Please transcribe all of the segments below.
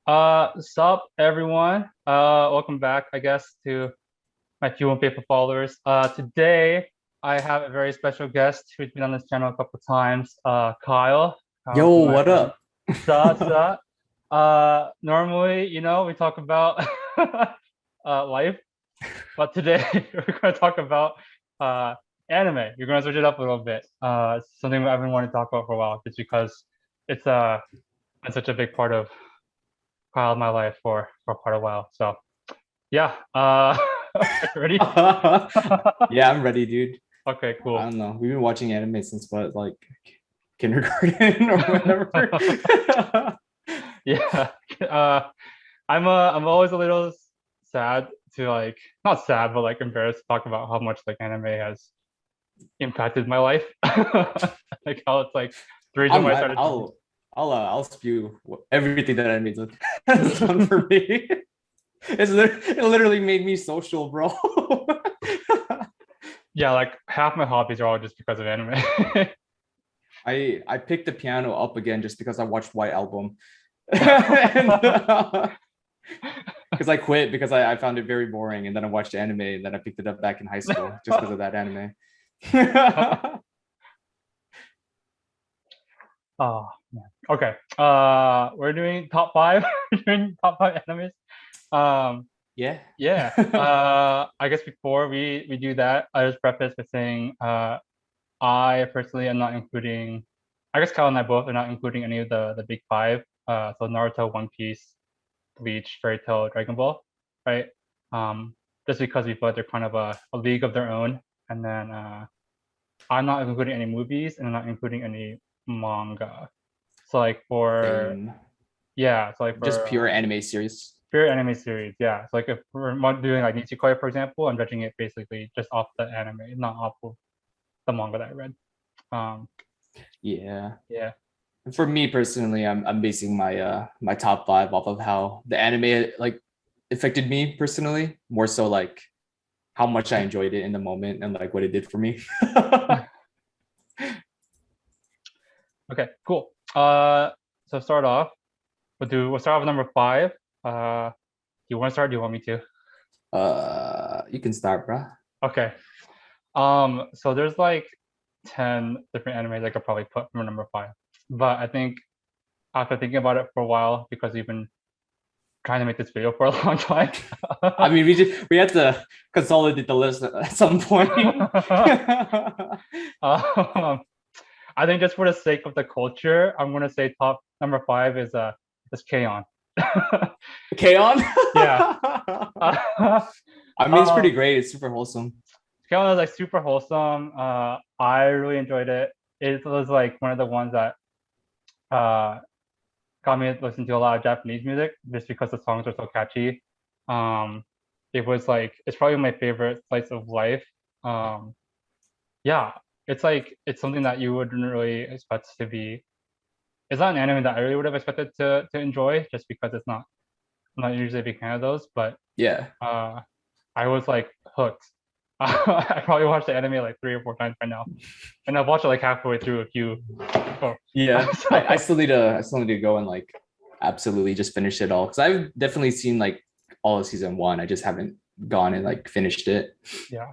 Sup everyone. Welcome back, I guess, to my few and faithful followers. Today I have a very special guest who's been on this channel a couple times. Kyle. Yo, Kyle's been my what friend. up? Sa. Normally, we talk about life, but today we're going to talk about uh anime. We're going to switch it up a little bit. It's something I've been wanting to talk about for a while, just because it's it's such a big part of my life for quite a while. So yeah, ready? Yeah, I'm ready, dude. Okay, I cool. don't know. We've been watching anime since what, like kindergarten or whatever. Yeah, uh, I'm always a little sad to like not sad but like embarrassed to talk about how much like anime has impacted my life. Like how it's like the reason I'm why I I, started. I'll spew everything that anime has done for me. It literally made me social, bro. Yeah, like half my hobbies are all just because of anime. I picked the piano up again just because I watched White Album. And because I quit because I found it very boring, and then I watched anime, and then I picked it up back in high school just because of that anime. Oh man. Okay. We're doing top five. We're doing top five animes. Um, Yeah. yeah. I guess before we do that, I just preface by saying, I personally am not including. I guess Kyle and I both are not including any of the big five. So Naruto, One Piece, Bleach, Fairy Tail, Dragon Ball, right? Just because we feel like they're kind of a league of their own. And then I'm not including any movies, and I'm not including any manga. So like for Same. yeah, so like Just for pure anime series. pure anime series, yeah. So like if we're doing like Nichikoi, for example, I'm judging it basically just off the anime, not off of the manga that I read. Um, Yeah. yeah. For me personally, I'm basing my top five off of how the anime like affected me personally, more so like how much I enjoyed it in the moment and like what it did for me. Okay, cool. So start off. We'll start off with number five. Do you want to start? Do you want me to? You can start, bro. Okay. So there's like 10 different animes I could probably put for number five. But I think after thinking about it for a while, because we've been trying to make this video for a long time. I mean, we had to consolidate the list at some point. um, I think just for the sake of the culture, I'm gonna say top number five is K-On. K-On! Yeah. I mean, it's pretty great. It's super wholesome. K-On was like super wholesome. I really enjoyed it. It was like one of the ones that uh got me to listen to a lot of Japanese music just because the songs are so catchy. Um, it was like it's probably my favorite slice of life. Um, yeah, it's like it's something that you wouldn't really expect to be. It's not an anime that I really would have expected to enjoy just because it's not. I'm not usually a big fan of those, but Yeah. uh, I was like hooked. I probably watched the anime like 3 or 4 times by now, and I've watched it like halfway through a few. Oh, Yeah. I so still need to go and like absolutely just finish it all. Because I've definitely seen like all of season one. I just haven't gone and like finished it. yeah.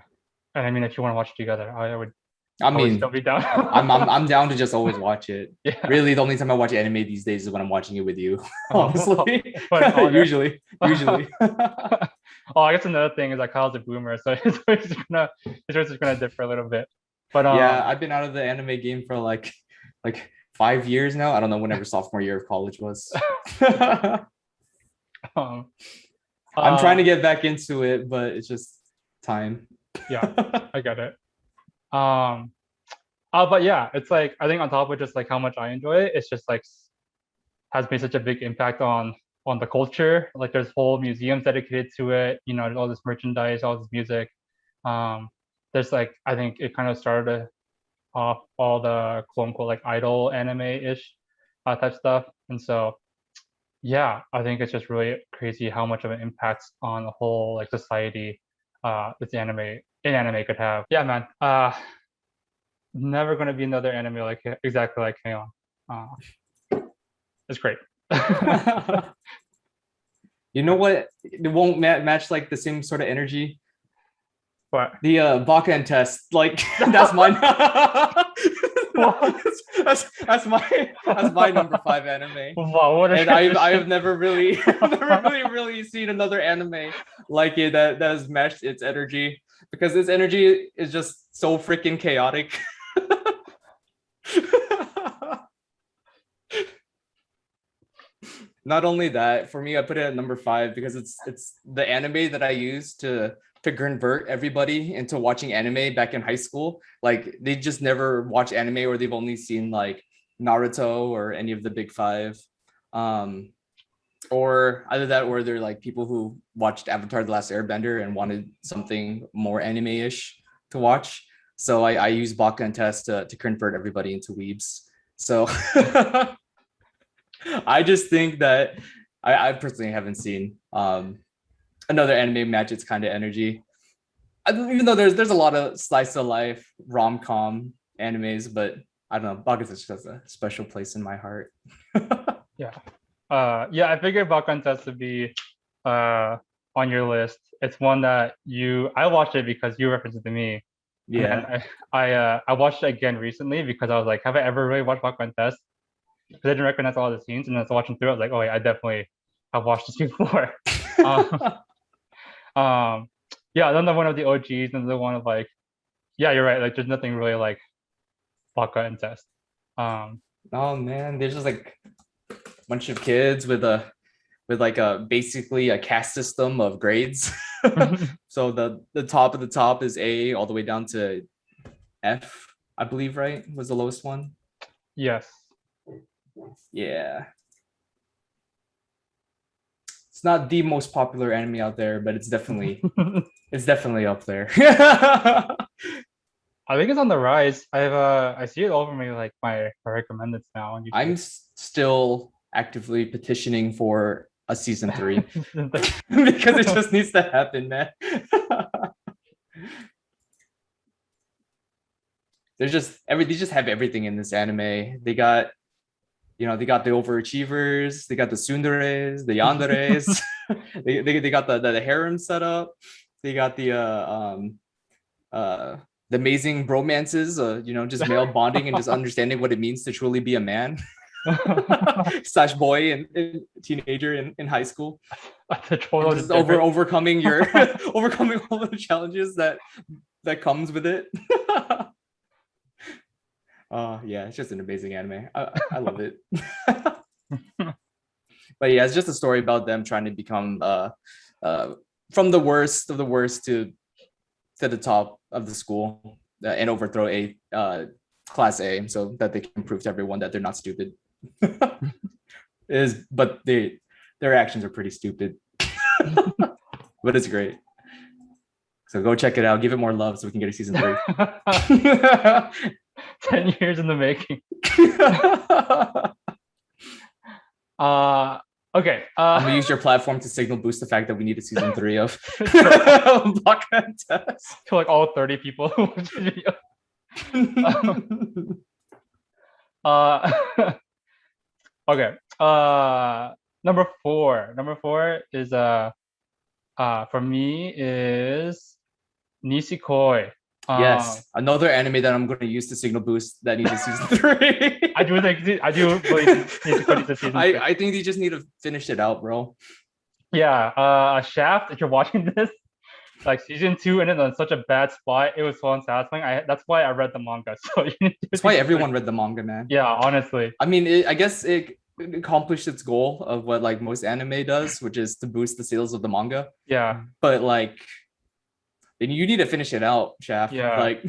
And I mean, if you want to watch it together, I I would still mean, be down. I'm down to just always watch it. Yeah. Really, the only time I watch anime these days is when I'm watching it with you. Oh, Honestly, what an honor. usually. Oh, I guess another thing is that Kyle's a boomer, so his race is gonna differ a little bit. But Yeah, I've been out of the anime game for like 5 years now. I don't know whenever sophomore year of college was. um I'm trying to uh get back into it, but it's just time. yeah, I get it. Um but yeah, it's like I think on top of just like how much I enjoy it, it's just like has made such a big impact on the culture. Like there's whole museums dedicated to it. There's all this merchandise, all this music. Um, there's like I think it kind of started off all the quote unquote like idol anime ish type stuff, and so yeah, I think it's just really crazy how much of an impact on the whole like society this anime could have. Yeah, man. Never gonna be another anime like exactly like K-On. Uh, it's great. You know what? It won't match like the same sort of energy. But The Baka and Test, like that's mine. what? That's my number five anime. Wow, what a And I transition. have never really really seen another anime like it that has matched its energy, because its energy is just so freaking chaotic. Not only that, for me, I put it at number five because it's the anime that I use to convert everybody into watching anime back in high school. Like they just never watch anime, or they've only seen like Naruto or any of the big five. Um, or either that, or they're like people who watched Avatar: The Last Airbender and wanted something more anime-ish to watch. So I use Baka and Test to convert everybody into weebs. So I just think that I personally haven't seen another anime match its kind of energy. Even though there's a lot of slice of life rom com animes, but I don't know. Baka just has a special place in my heart. Yeah. Yeah, I figured Bakugan has to be on your list. It's one that I watched it because you referenced it to me. And then Yeah. I watched it again recently because I was like, have I ever really watched Bakugan Test? Because I didn't recognize all the scenes, and then I was watching through, I was like, oh yeah, I definitely have watched this before. um, um, yeah, another one of the OGs, another one of like, yeah, you're right. Like, there's nothing really like Bakugan Test. Um, Oh man, there's just like a bunch of kids with like a basically a caste system of grades. So the top of the top is A all the way down to F, I believe, right? Was the lowest one. yes. Yeah. It's not the most popular anime out there, but it's definitely up there. I think it's on the rise. I see it all over me like my recommendeds now on I'm YouTube. still actively petitioning for a season three because it just needs to happen, man. There's just they just have everything in this anime. They got, they got the overachievers, they got the tsunderes, the yanderes, they got the harem set up, they got uh the amazing bromances, just male bonding and just understanding what it means to truly be a man slash boy and teenager in high school, That's a and total just different. overcoming your overcoming all the challenges that comes with it. Yeah, it's just an amazing anime. I love it. But yeah, it's just a story about them trying to become from the worst of the worst to the top of the school, and overthrow a class A, so that they can prove to everyone that they're not stupid. But their actions are pretty stupid. But it's great. So go check it out. Give it more love so we can get a season 3. 10 years in the making. Okay. I'm gonna use your platform to signal boost the fact that we need a season 3 of Block Contest. To like all 30 people who watch this video. Uh, okay. Number four. Number four is for me is Nisekoi. Yes, another anime that I'm going to use to signal boost that needs a season 3. I do believe Nisekoi needs a season 3. I think they just need to finish it out, bro. Yeah. Shaft, if you're watching this, like season 2 ended on such a bad spot. It was so unsatisfying. That's why I read the manga. So that's why everyone read the manga, man. Yeah, honestly. I mean, I guess it accomplished its goal of what like most anime does, which is to boost the sales of the manga. Yeah. But like, then you need to finish it out, Shaft. Yeah. Like,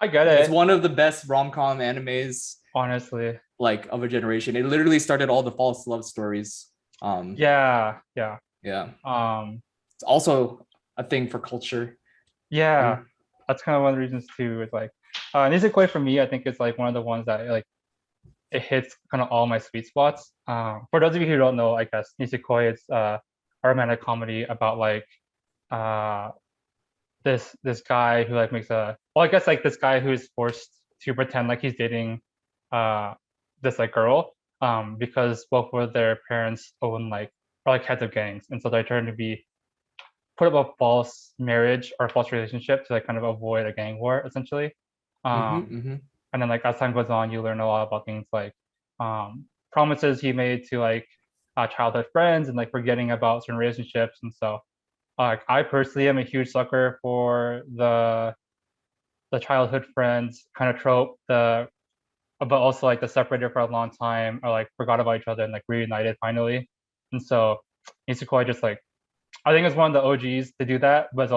I get it. It's one of the best rom-com animes, honestly, like of a generation. It literally started all the false love stories. Yeah. It's also a thing for culture. Yeah, that's kind of one of the reasons too. It's like Nisekoi for me, I think it's like one of the ones that like it hits kind of all my sweet spots. For those of you who don't know, I guess Nisekoi is a romantic comedy about like this guy who like makes I guess like this guy who is forced to pretend like he's dating this like girl because both of their parents own like are like heads of gangs, and so they're trying to be put up a false marriage or false relationship to like kind of avoid a gang war essentially. Mm-hmm. And then like as time goes on, you learn a lot about things like promises he made to like childhood friends and like forgetting about certain relationships. And so I personally am a huge sucker for the childhood friends kind of trope, the but also like the separated for a long time or like forgot about each other and like reunited finally. And so Nisekoi just like I think it's one of the OGs to do that, but it's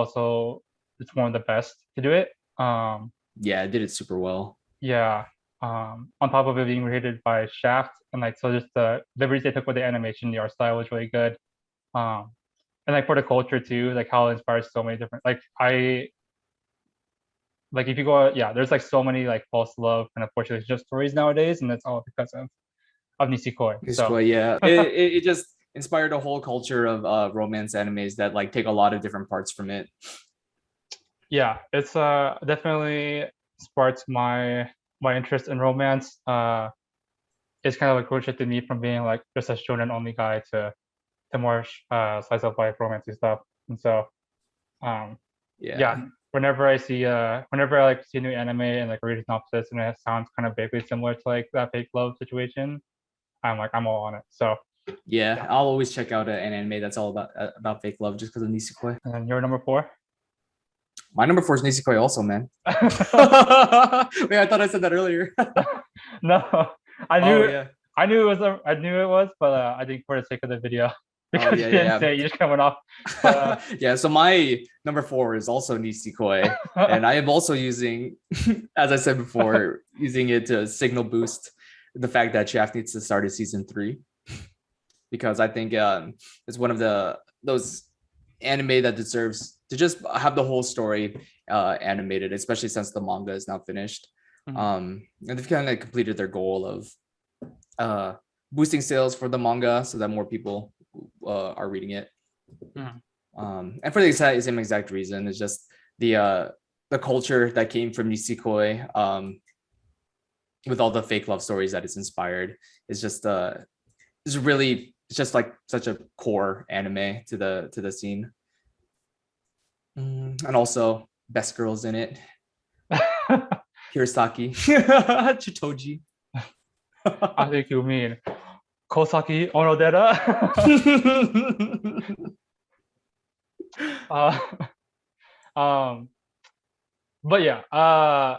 one of the best to do it. Yeah, it did it super well. Yeah. On top of it being created by Shaft, and like so just the liberties they took with the animation, the art style was really good. Um, and like for the culture too, like how it inspires so many different like if you go yeah, there's like so many like false love kind of forced relationship stories nowadays, and that's all because of Nisekoi. So Nisekoi, yeah, it just inspired a whole culture of romance animes that like take a lot of different parts from it. yeah, it's definitely sparked my interest in romance. It's kind of like shifted me from being like just a shonen only guy to more slice of life romancy stuff. And so um yeah, Yeah, whenever I like see a new anime and like read a synopsis and it sounds kind of vaguely similar to like that fake love situation, I'm all on it. So yeah, yeah. I'll always check out an anime that's all about fake love just because of Nisekoi. And then your number 4? My number 4 is Nisekoi also, man. Wait, I thought I said that earlier. No, I Oh knew yeah. I knew it was, but I think for the sake of the video, Oh because yeah, you didn't yeah, say it, you just kind of went off. But yeah. So my number 4 is also Nisekoi, and I am also using, as I said before, using it to signal boost the fact that Shaft needs to start a season 3, because I think it's one of those anime that deserves to just have the whole story animated, especially since the manga is now finished. And they've kind of completed their goal of boosting sales for the manga so that more people are reading it. Mhm. And for the same exact reason, it's just the culture that came from Nisekoi, with all the fake love stories that it's inspired, is just it's just like such a core anime to the scene. And also best girls in it, Hirosaki, Chitoji. I think you mean Kosaki Onodera. uh, um, but yeah,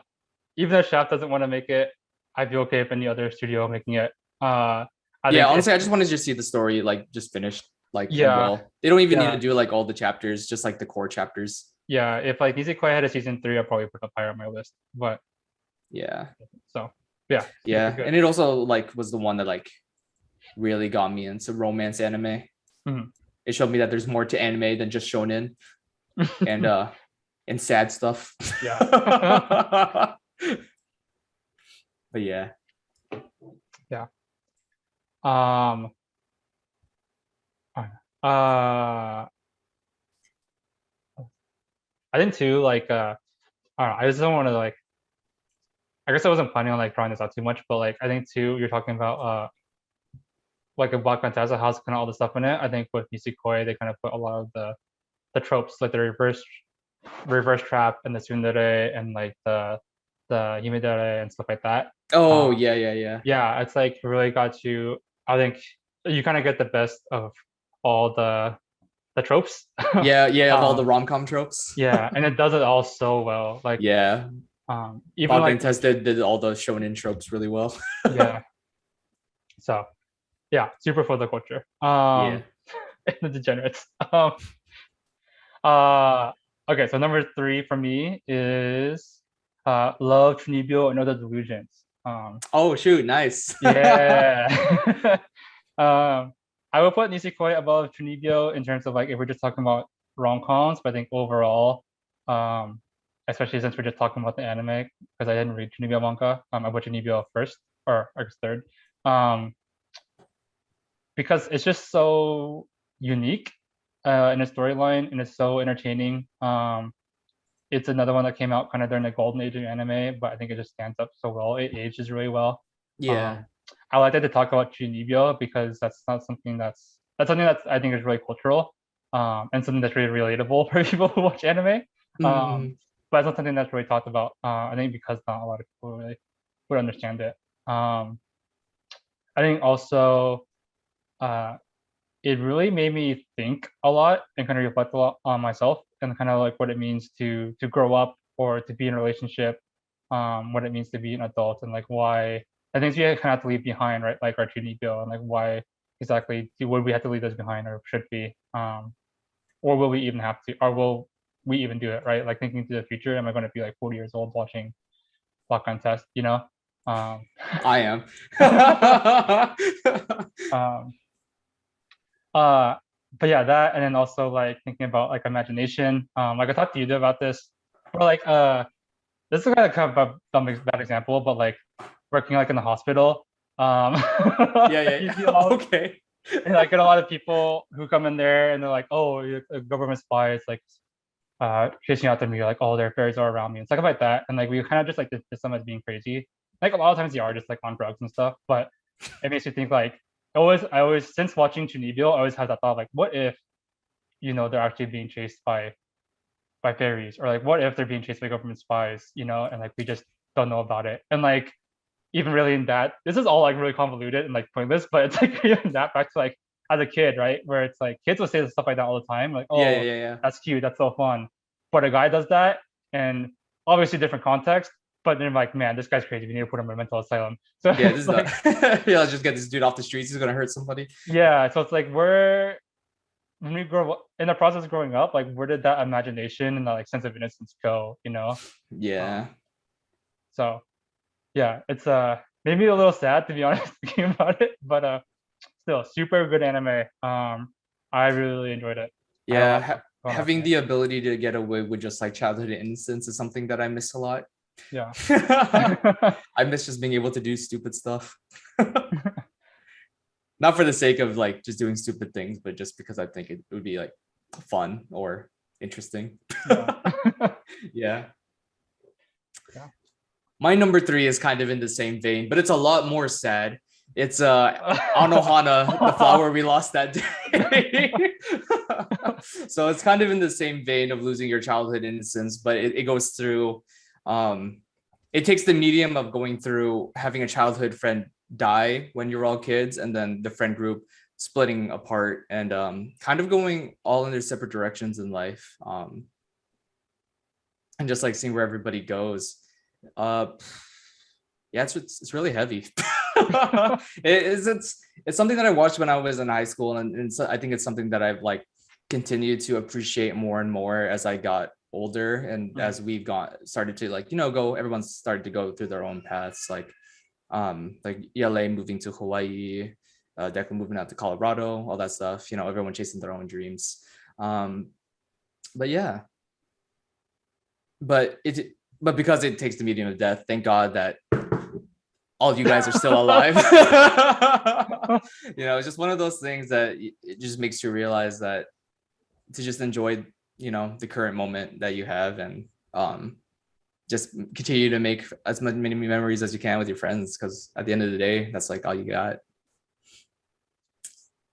even if Shaft doesn't want to make it, I'd be okay if any other studio making it. I Yeah, think honestly, it's I just wanted to see the story like just finished, like and yeah, well. They don't even need to yeah, do like all the chapters, just like the core chapters. yeah. If like Nisekoi had a season 3, I'd probably put it higher on my list. But Yeah, so yeah, super yeah, good. and it also like was the one that like really got me into romance anime. Mhm. It showed me that there's more to anime than just shonen and sad stuff. Yeah. But yeah, Yeah. Um. Uh. I think too. Like. I don't know. I just don't want to like. I guess I wasn't planning on like drawing this out too much, but like I think too. You're talking about like a Black Panther has kind of all the stuff in it. I think with Nisekoi, they kind of put a lot of the tropes, like the reverse trap and the tsundere and like the himedare and stuff like that. oh Um. yeah, yeah, yeah, Yeah, it's like really got you. I think you kind of get the best of all the tropes. yeah, yeah, of all the um, rom-com tropes. yeah, and it does it all so well. Like Yeah, even Bob like Ventez did all the shonen tropes really well. yeah. So yeah, super for the culture. Yeah. And the degenerates. Uh, okay, so number 3 for me is Love, Trinibio, and Other Delusions. Oh shoot, nice. Yeah. I would put Nisekoi above Chunibyo in terms of like if we're just talking about rom-coms, but I think overall, um, especially since we're just talking about the anime, because I didn't read Chunibyo manga, I put Chunibyo first or I guess third, um, because it's just so unique in a storyline and it's so entertaining. It's another one that came out kind of during the golden age of anime, but I think it just stands up so well. It ages really well. Yeah. Um, I like that to talk about Chunibyo because that's not something that's that's something that's I think is really cultural, and something that's really relatable for people who watch anime. Mm-hmm. But it's not something that's really talked about. I think because not a lot of people really would understand it. I think also uh, it really made me think a lot and kind of reflect a lot on myself and kind of like what it means to grow up or to be in a relationship, what it means to be an adult and like why I think you kind of have to leave behind, right? Like our 2D bill and like why exactly would we have to leave this behind or should we, or will we even have to, or will we even do it, right? Like thinking to the future, am I going to be like 40 years old watching Block Contest, you know? Um, I am. um, Uh, but yeah, that and then also like thinking about like imagination. Like I talked to you about this, or like this is kind of a bad example, but like working like in the hospital. Yeah, You yeah. see a lot of, Okay. and, like get a lot of people who come in there and they're like, oh, you're a government spy. It's like chasing after me, like, oh, their fairies are around me and stuff like that. And like we kind of just like dismiss them as being crazy. Like a lot of times they are just like on drugs and stuff, but it makes me think like I always since watching Chunibyo, I always have that thought like, what if they're actually being chased by fairies, or like what if they're being chased by government spies, and like we just don't know about it. And like even really in that, this is all like really convoluted and like pointless, but it's like even that back to like as a kid, right? Where it's like kids will say stuff like that all the time, like, Yeah, yeah, oh, yeah, yeah. that's cute, that's so fun. But a guy does that and obviously different context, but then like, man, this guy's crazy. We need to put him in a mental asylum. So Yeah, this it's is not. like, Yeah, let's just get this dude off the streets. He's gonna hurt somebody. yeah, so it's like when we grow up in the process of growing up, like where did that imagination and that like sense of innocence go? Yeah. Um, so yeah, it's maybe a little sad to be honest thinking about it, but still super good anime. I really enjoyed it. I had a Yeah. lot of fun watching Having it. the ability to get away with just like childhood innocence is something that I miss a lot. Yeah. I miss just being able to do stupid stuff. Not for the sake of like just doing stupid things, but just because I think it would be like fun or interesting. Yeah. Yeah. Yeah. My number three is kind of in the same vein, but it's a lot more sad. It's Anohana, the flower we lost that day. So it's kind of in the same vein of losing your childhood innocence, but it goes through it takes the medium of going through having a childhood friend die when you're all kids, and then the friend group splitting apart and kind of going all in their separate directions in life, and just like seeing where everybody goes. uh yeah, it's really heavy. It's something that I watched when I was in high school, and so I think it's something that I've like continued to appreciate more and more as I got older, and as we've started to like go, everyone's started to go through their own paths, like ELA moving to Hawaii, Declan moving out to Colorado, all that stuff, everyone chasing their own dreams. But yeah, but because it takes the medium of death, thank God that all of you guys are still alive. It's just one of those things that it just makes you realize that to just enjoy, the current moment that you have, and just continue to make as many memories as you can with your friends, because at the end of the day, that's like all you got.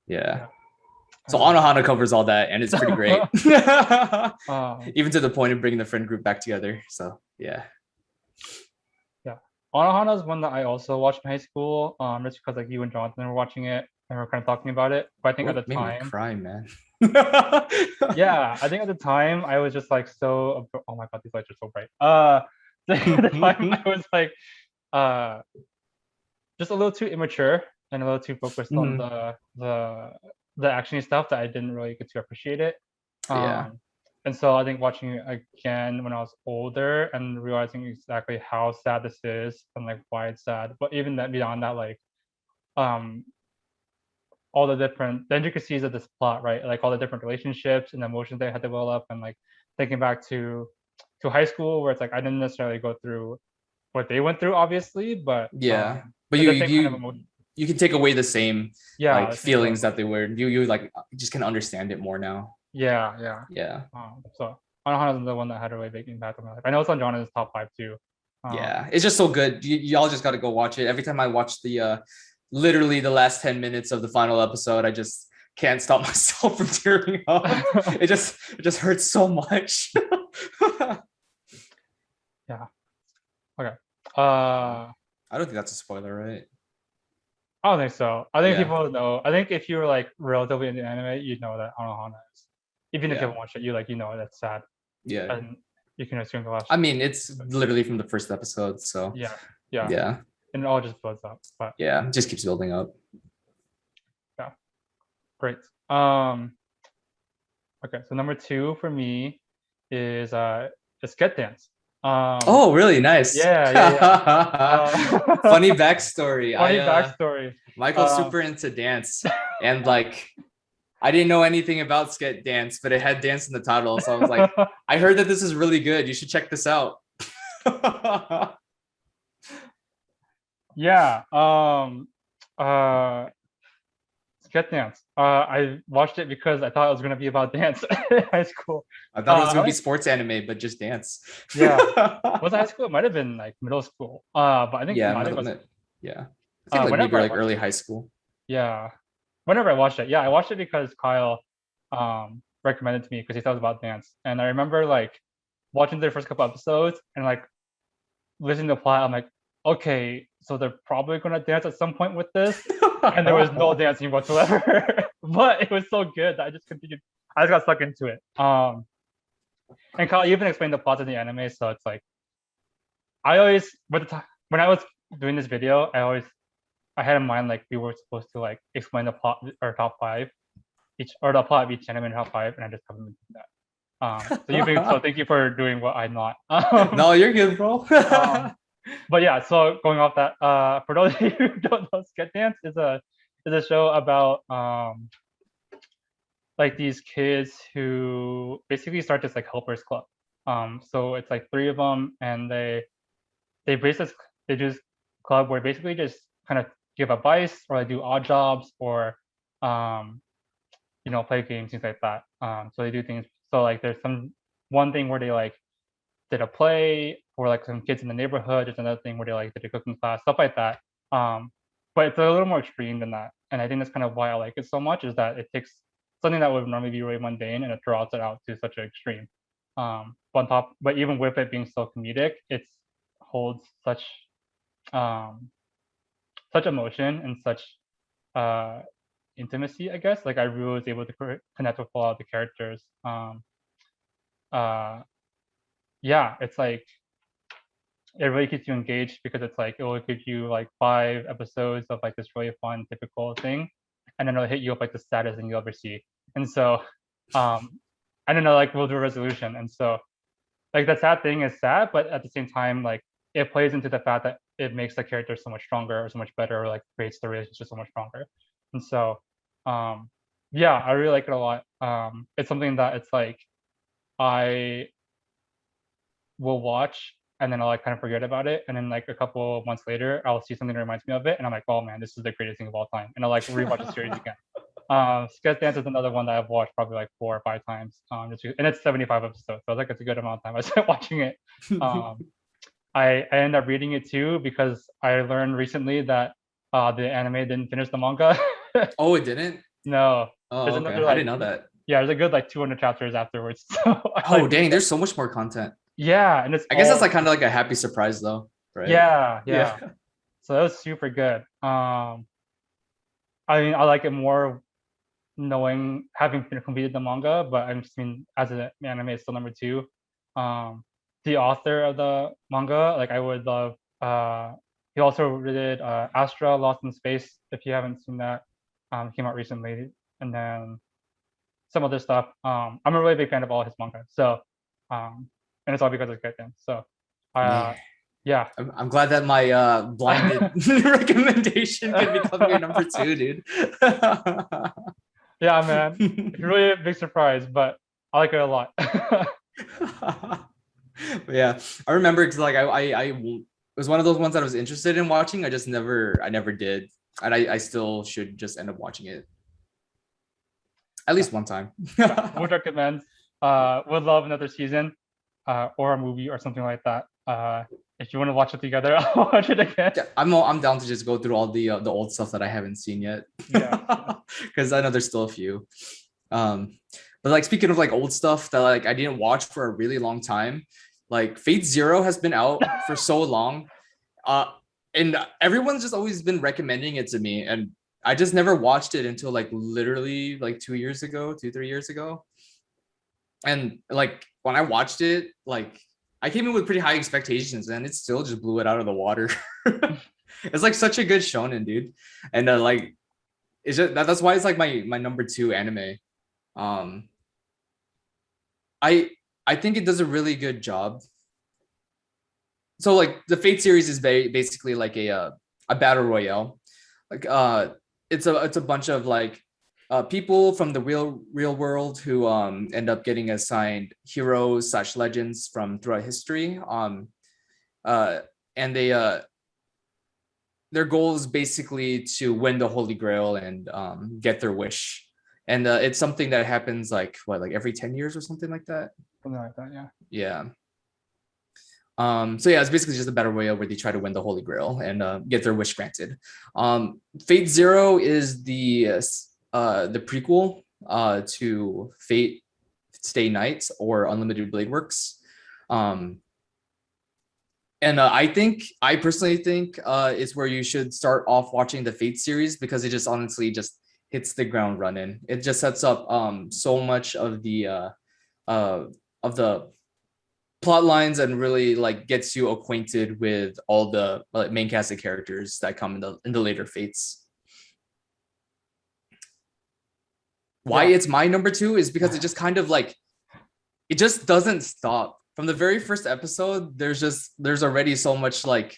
Yeah. So Anohana covers all that, and it's pretty great. Even to the point of bringing the friend group back together. So yeah. Yeah. Anohana is one that I also watched in high school, just because like you and Jonathan were watching it and we're kind of talking about it. But I think at the Made me time, cry, man. yeah, I think at the time I was just like so. Oh my god, these lights are so bright. At the time I was like, uh, just a little too immature and a little too focused on the action stuff that I didn't really get to appreciate it. Yeah. And so I think watching it again when I was older and realizing exactly how sad this is and like why it's sad, but even that beyond that, like um all the intricacies of this plot, right? Like all the different relationships and emotions they had to develop, and like thinking back to high school where it's like I didn't necessarily go through what they went through, obviously, but Yeah. But the same kind of emotion. you can take away the same Yeah, like the same kind of feelings that they emotion. were. You like just can understand it more now. Yeah, yeah. Yeah. So Anohana is the one that had a really big impact on my life. I know it's on Jonathan's top five too. Yeah. It's just so good. Y'all just got to go watch it. Every time I watch the literally the last 10 minutes of the final episode, I just can't stop myself from tearing up. It just hurts so much. Yeah. Okay. I don't think that's a spoiler, right? I don't think so. I think Yeah. people know. I think if you're like relatively into anime, you know that Anohana is. Even if you Yeah. haven't watched it, you know that's sad, Yeah. and you can assume the last. I mean, it's literally from the first episode, so Yeah, yeah, yeah. and it all just builds up. But Yeah, it just keeps building up. yeah, great. Okay, so number 2 for me is Get Dance. Oh, really nice. Yeah, yeah, yeah. Funny backstory. Funny backstory. Michael's super into dance, and like I didn't know anything about Sket Dance, but it had dance in the title, so I was like, I heard that this is really good. You should check this out. Yeah. Uh, Get Dance. I watched it because I thought it was gonna be about dance in high school. I thought it was gonna be Like, sports anime, but just dance. yeah. Was it high school? It might have been like middle school. But I think Yeah, I think it was yeah. I think like maybe whenever I like watched early it. high school. Yeah. Whenever I watched it. Yeah, I watched it because Kyle recommended to me because he thought it was about dance. And I remember like watching the first couple episodes and like listening to the plot, I'm like, okay, so they're probably gonna dance at some point with this. And there was no dancing whatsoever. But it was so good that I just continued. I just got stuck into it. And Kyle even explained the plot of the anime, so it's like I always when I was doing this video, I had in mind like we were supposed to like explain the plot or top 5 each or the plot of each anime in top 5, and I just haven't been doing that. So thank you for doing what I'm not. No, you're good, bro. But yeah, so going off that, for those of you who don't know, Sketch Dance is a show about like these kids who basically start this like helpers club. So it's like 3 of them, and they do this club where basically just kind of give advice or like do odd jobs or play games, things like that. So they do things. So like there's one thing where they like did a play for like some kids in the neighborhood. There's another thing where they like did a cooking class, stuff like that. But it's a little more extreme than that. And I think that's kind of why I like it so much, is that it takes something that would normally be really mundane and it draws it out to such an extreme. But even with it being so comedic, it holds such emotion and such intimacy, I guess. Like I really was able to connect with a lot of the characters. Yeah, it's like it really keeps you engaged because it's like it will give you like 5 episodes of like this really fun typical thing, and then it'll hit you up like the saddest thing you'll ever see. And so I don't know, like we'll do a resolution, and so like the sad thing is sad, but at the same time like it plays into the fact that it makes the character so much stronger or so much better, or like creates the relationship so much stronger. And so yeah, I really like it a lot. It's something that it's like I will watch and then I'll like kind of forget about it, and then like a couple of months later I'll see something that reminds me of it, and I'm like, oh man, this is the greatest thing of all time, and I'll like rewatch the series again. Sketch Dance is another one that I've watched probably like 4 or 5 times. And it's 75 episodes, so I think it's a good amount of time I spent watching it. I ended up reading it too because I learned recently that the anime didn't finish the manga. Oh, it didn't? No. Oh, There's okay. another, I didn't know that. yeah, there's a good like 200 chapters afterwards. So Oh, dang, there's so much more content. yeah, and it's I guess that's like kind of like a happy surprise though, right? yeah. So that was super good. I mean, I like it more having completed the manga, but I mean, as an anime, it's still number 2. The author of the manga, like I would love. He also did Astra: Lost in Space. If you haven't seen that, came out recently, and then some other stuff. I'm a really big fan of all his manga, so and it's all because of Gaiden. So yeah. I'm glad that my blinded recommendation can become your number 2, dude. Yeah, man, it's really a big surprise, but I like it a lot. Yeah, I remember because like I was one of those ones that I was interested in watching. I never did, and I still should just end up watching it at least one time. Would recommend. Would love another season, or a movie or something like that. if you want to watch it together, I'll watch it again. Yeah, I'm down to just go through all the old stuff that I haven't seen yet. Yeah. Because I know there's still a few. Um, but like speaking of like old stuff that like I didn't watch for a really long time, like Fate Zero has been out for so long. Uh, and everyone's just always been recommending it to me, and I just never watched it until like literally like 2 years ago, 3 years ago. And like when I watched it, like I came in with pretty high expectations, and it still just blew it out of the water. It's like such a good shonen, dude, and like it's just that's why it's like my number two anime. Um, I I think it does a really good job. So like the Fate series is basically like a battle royale. Like it's a bunch of like people from the real world who end up getting assigned heroes slash legends from throughout history. Uh and their goal is basically to win the Holy Grail and get their wish. And it's something that happens like what, like every 10 years or something like that. Something like that, yeah. Yeah. So yeah, it's basically just a battle royale where they try to win the Holy Grail and get their wish granted. Fate Zero is the prequel to Fate Stay Night or Unlimited Blade Works. And I personally think is where you should start off watching the Fate series, because it just honestly just hits the ground running. It just sets up so much of the plot lines and really like gets you acquainted with all the main cast of characters that come in the later Fates. Why Yeah. it's my number two is because it just kind of like it just doesn't stop. From the very first episode, there's already so much like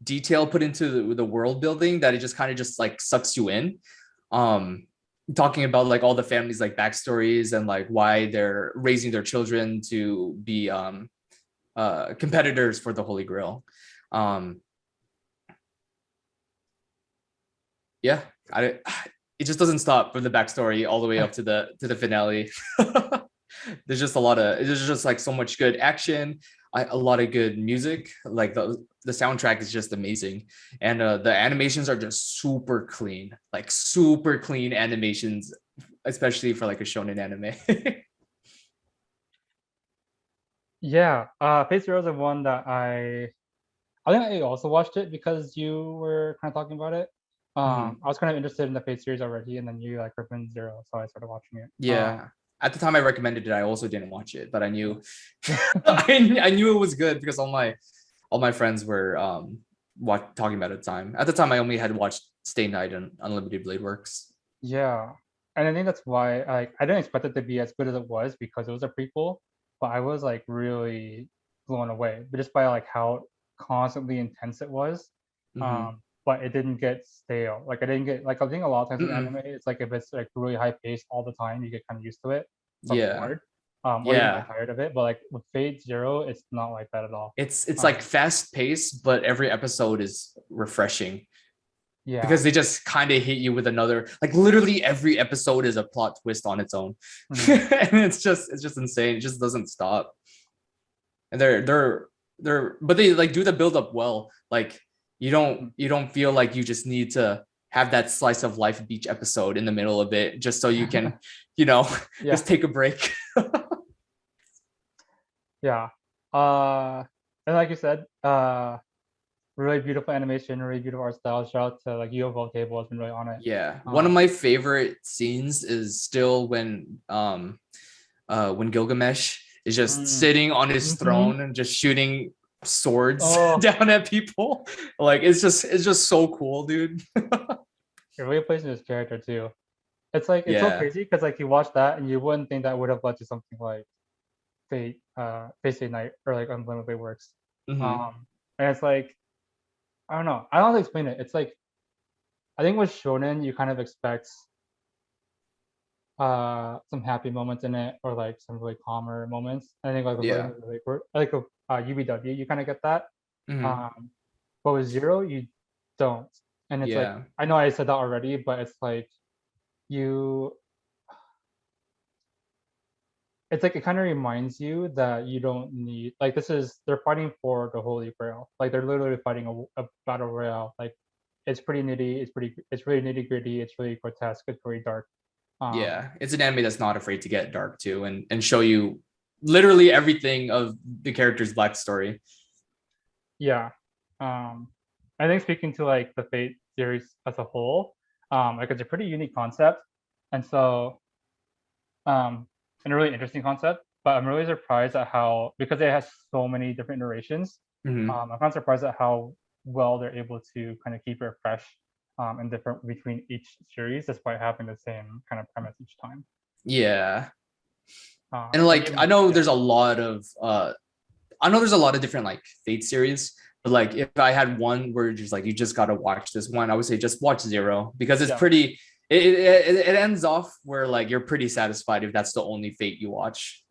detail put into the world building that it just kind of just like sucks you in. Um, talking about like all the families like backstories and like why they're raising their children to be competitors for the Holy Grail. Yeah, it just doesn't stop from the backstory all the way up to the finale. There's just like so much good action, a lot of good music. Like the soundtrack is just amazing, and the animations are just super clean animations, especially for like a shonen anime. Yeah. Fate Zero is the one that I think I also watched it because you were kind of talking about it. Mhm. I was kind of interested in the Fate series already, and then you like recommended Zero, so I started watching it. Yeah. At the time I recommended it, I also didn't watch it, but I knew Yeah. I knew it was good because all my friends were talking about it at the time. At the time I only had watched Stay Night and Unlimited Blade Works. Yeah, and I think that's why I didn't expect it to be as good as it was because it was a prequel, but I was like really blown away, but just by like how constantly intense it was. Mm-hmm. But it didn't get stale. Like I didn't get like I think a lot of times with Mm-mm. anime, it's like if it's like really high paced all the time, you get kind of used to it or Yeah. bored, or even like Yeah. tired of it. But like with Fate Zero, it's not like that at all. It's like Um, fast paced, but every episode is refreshing yeah. because they just kind of hit you with another, like literally every episode is a plot twist on its own. Mhm. And it's just insane. It just doesn't stop. And they're but they like do the build up well. Like Mhm. you don't feel like you just need to have that slice of life beach episode in the middle of it just so you can, you know, Yeah. just take a break. Yeah. And like you said, really beautiful animation, really beautiful art style. Shout out to like UFO Table has been really on it. Yeah. One of Um, my favorite scenes is still when Gilgamesh is just mm, sitting on his mhm. throne and just shooting swords Oh, down at people. Like it's just so cool, dude. it really plays in his character too. It's like it's so Yeah. crazy because like you watch that and you wouldn't think that would have led to something like Fate Stay Night or like Unlimited Works. Hmm. And it's like I don't know. I don't know how to explain it. It's like I think with shonen you kind of expect some happy moments in it or like some really calmer moments. I think like with Yeah. like with UBW you kind of get that. Hmm. Um, but with Zero you don't. And it's like Yeah. I know I said that already, but it's like you it's like it kind of reminds you that you don't need like they're fighting for the holy grail. Like they're literally fighting a battle royale. Like it's pretty nitty. It's really nitty gritty. It's really grotesque. It's very dark. Um, Yeah, it's an anime that's not afraid to get dark too, and show you literally everything of the character's backstory. yeah. Um, I think speaking to like the Fate series as a whole, like it's a pretty unique concept, and so and a really interesting concept. But I'm really surprised at how because it has so many different iterations. Mhm. I'm kind of surprised at how well they're able to kind of keep it fresh and different between each series, despite having the same kind of premise each time. Yeah, and And like even yeah, I know there's a lot of different like Fate series, but like if I had one where just like you just gotta watch this one, I would say just watch Zero because it's yeah, pretty. It ends off where like you're pretty satisfied if that's the only Fate you watch.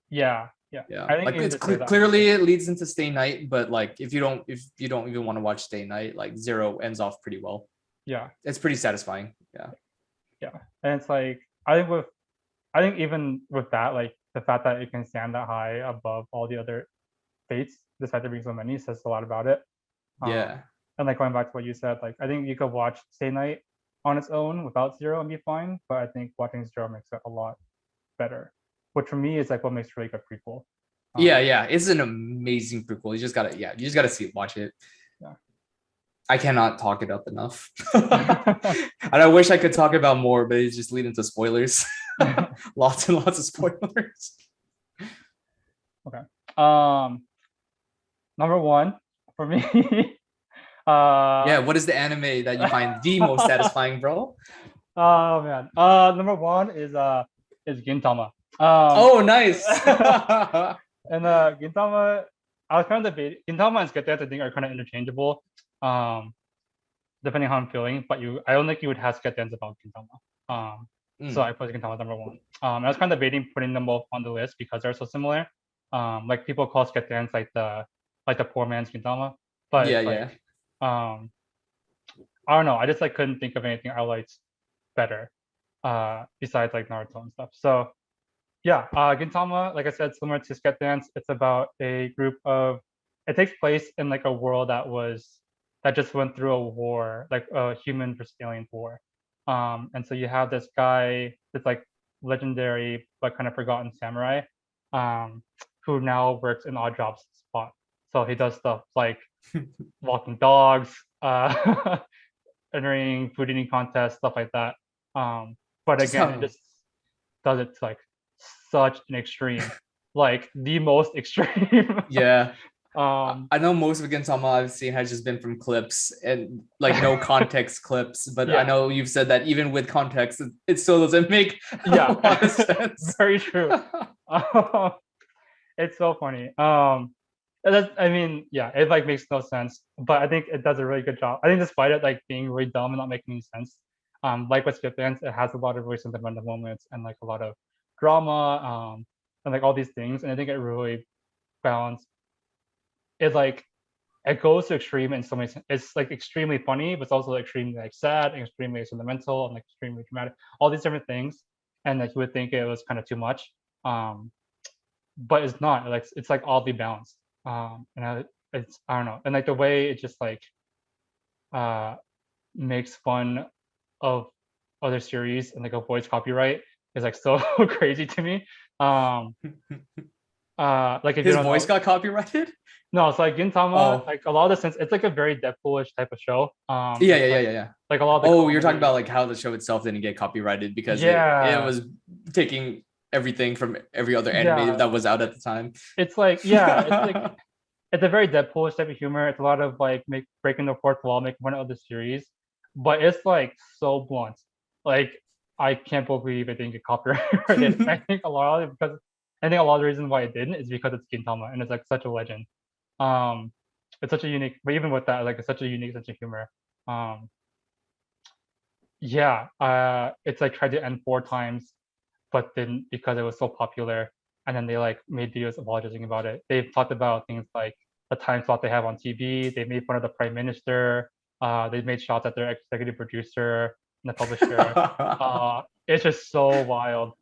yeah, yeah. Yeah, I think like you need it's to say that clearly because it leads into Stay Night, but like if you don't even want to watch Stay Night, like Zero ends off pretty well. yeah, It's pretty satisfying. Yeah. yeah. And it's like I think even with that, like the fact that it can stand that high above all the other fates, despite there being so many, says a lot about it. Um, Yeah. and like going back to what you said, like I think you could watch Stay Night on its own without Zero and be fine, but I think watching Zero makes it a lot better. Which for me is like what makes a really good prequel. Yeah, Um, yeah. It's an amazing prequel. You just gotta see it, watch it. yeah. I cannot talk it up enough. And I wish I could talk about more, but it's just leading to spoilers. Lots and lots of spoilers. Okay. Number one for me. Yeah, uh, what is the anime that you find the most satisfying, bro? oh man. Number one is Gintama. Oh, nice. And Gintama, I was kind of debating. Gintama and Sketch I think are kind of interchangeable, um, depending how I'm feeling. But I don't think you would have Sketch about Gintama. So Mm. I put Gintama number one. I was kind of debating putting them both on the list because they're so similar. Like people call Sketch like the poor man's Gintama, but Yeah, it's like yeah. um, I don't know. I just like couldn't think of anything I liked better besides like Naruto and stuff. So yeah, Gintama, like I said, similar to Sketch Dance, it's about a group of. It takes place in like a world that just went through a war, like a human versus alien war. And so you have this guy, this like legendary but kind of forgotten samurai, um, who now works in odd jobs spot. So he does stuff like walking dogs, entering food eating contests, stuff like that. But Just again, it how just does it to like such an extreme, like the most extreme. yeah. um, I know most of Gintama I've seen has just been from clips and like no context clips, but I yeah, know you've said that even with context, it still doesn't make a yeah, lot of sense. very true. Um, it's so funny. I mean, yeah, it like makes no sense, but I think it does a really good job. I think despite it like being really dumb and not making any sense, like with Skip Dance, it has a lot of really sentimental moments and like a lot of drama, and like all these things, and I think it really balanced. It like it goes to extreme in some ways. It's like extremely funny, but it's also extremely like sad and extremely sentimental and like extremely dramatic. All these different things, and like you would think it was kind of too much, um, but it's not. Like it's like oddly balanced, it's I don't know, and like the way it just like uh, makes fun of other series and like avoids copyright is like so crazy to me. Um, like if you His don't voice know, got copyrighted? no, it's like Gintama, Oh, like a lot of the sense, it's like a very Deadpoolish type of show. yeah, It's yeah, yeah, yeah, yeah. like a lot of the Oh, you're talking about comedy. like how the show itself didn't get copyrighted because it Yeah, was taking everything from every other anime yeah. that was out at the time. It's like yeah, it's a very Deadpoolish type of humor. It's a lot of like breaking the fourth wall, making fun of the series, but it's like so blunt. Like I can't believe it didn't get copyrighted. I think a lot of it because I think a lot of the reason why it didn't is because it's Gintama and it's like such a legend. Um, it's such a unique, but even with that, like it's such a unique sense of humor. Um, yeah, it's like tried to end four times, but didn't because it was so popular. And then they like made videos apologizing about it. They've talked about things like the time slot they have on TV. They made fun of the prime minister. They made shots at their executive producer and the publisher. It's just so wild.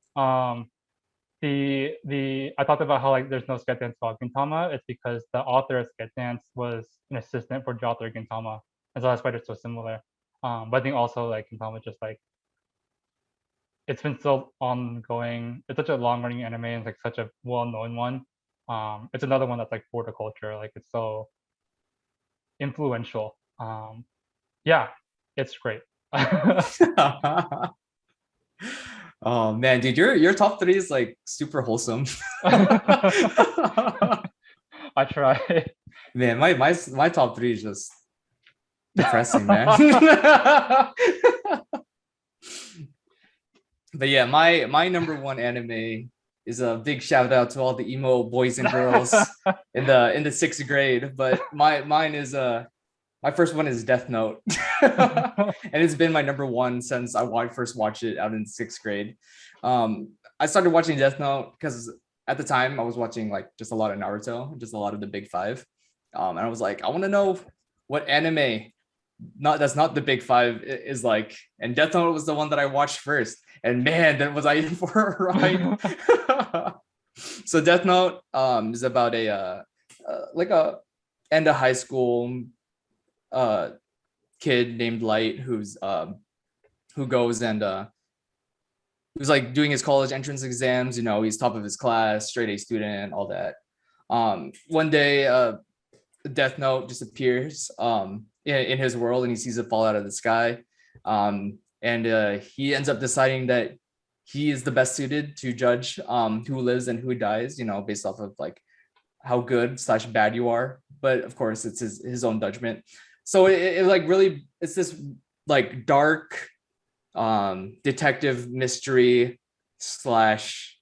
I talked about how like there's no sketch dance called Gintama. It's because the author of sketch dance was an assistant for the author of Gintama, and so that's why they're so similar. But I think also like Gintama just like it's been so ongoing. It's such a long running anime and like such a well known one. It's another one that's like for the culture. Like it's so influential. Yeah, it's great. Oh man, dude, your top three is like super wholesome. I try. Man, my top three is just depressing, man. But yeah, my number one anime is a big shout out to all the emo boys and girls in the sixth grade. But mine is my first one is Death Note, and it's been my number one since I first watched it out in sixth grade. I started watching Death Note because at the time I was watching like just a lot of Naruto, just a lot of the big five, and I was like, I want to know what anime that's not the big five is like, and Death Note was the one that I watched first, and man, that was I in for a ride. So Death Note is about a like a end of high school kid named Light who goes and who's like doing his college entrance exams. You know, he's top of his class, straight A student, all that. One day, Death Note just appears in his world, and he sees it fall out of the sky. And he ends up deciding that he is the best suited to judge who lives and who dies. You know, based off of like how good / bad you are. But of course, it's his own judgment. So it like really, it's this like dark detective mystery slash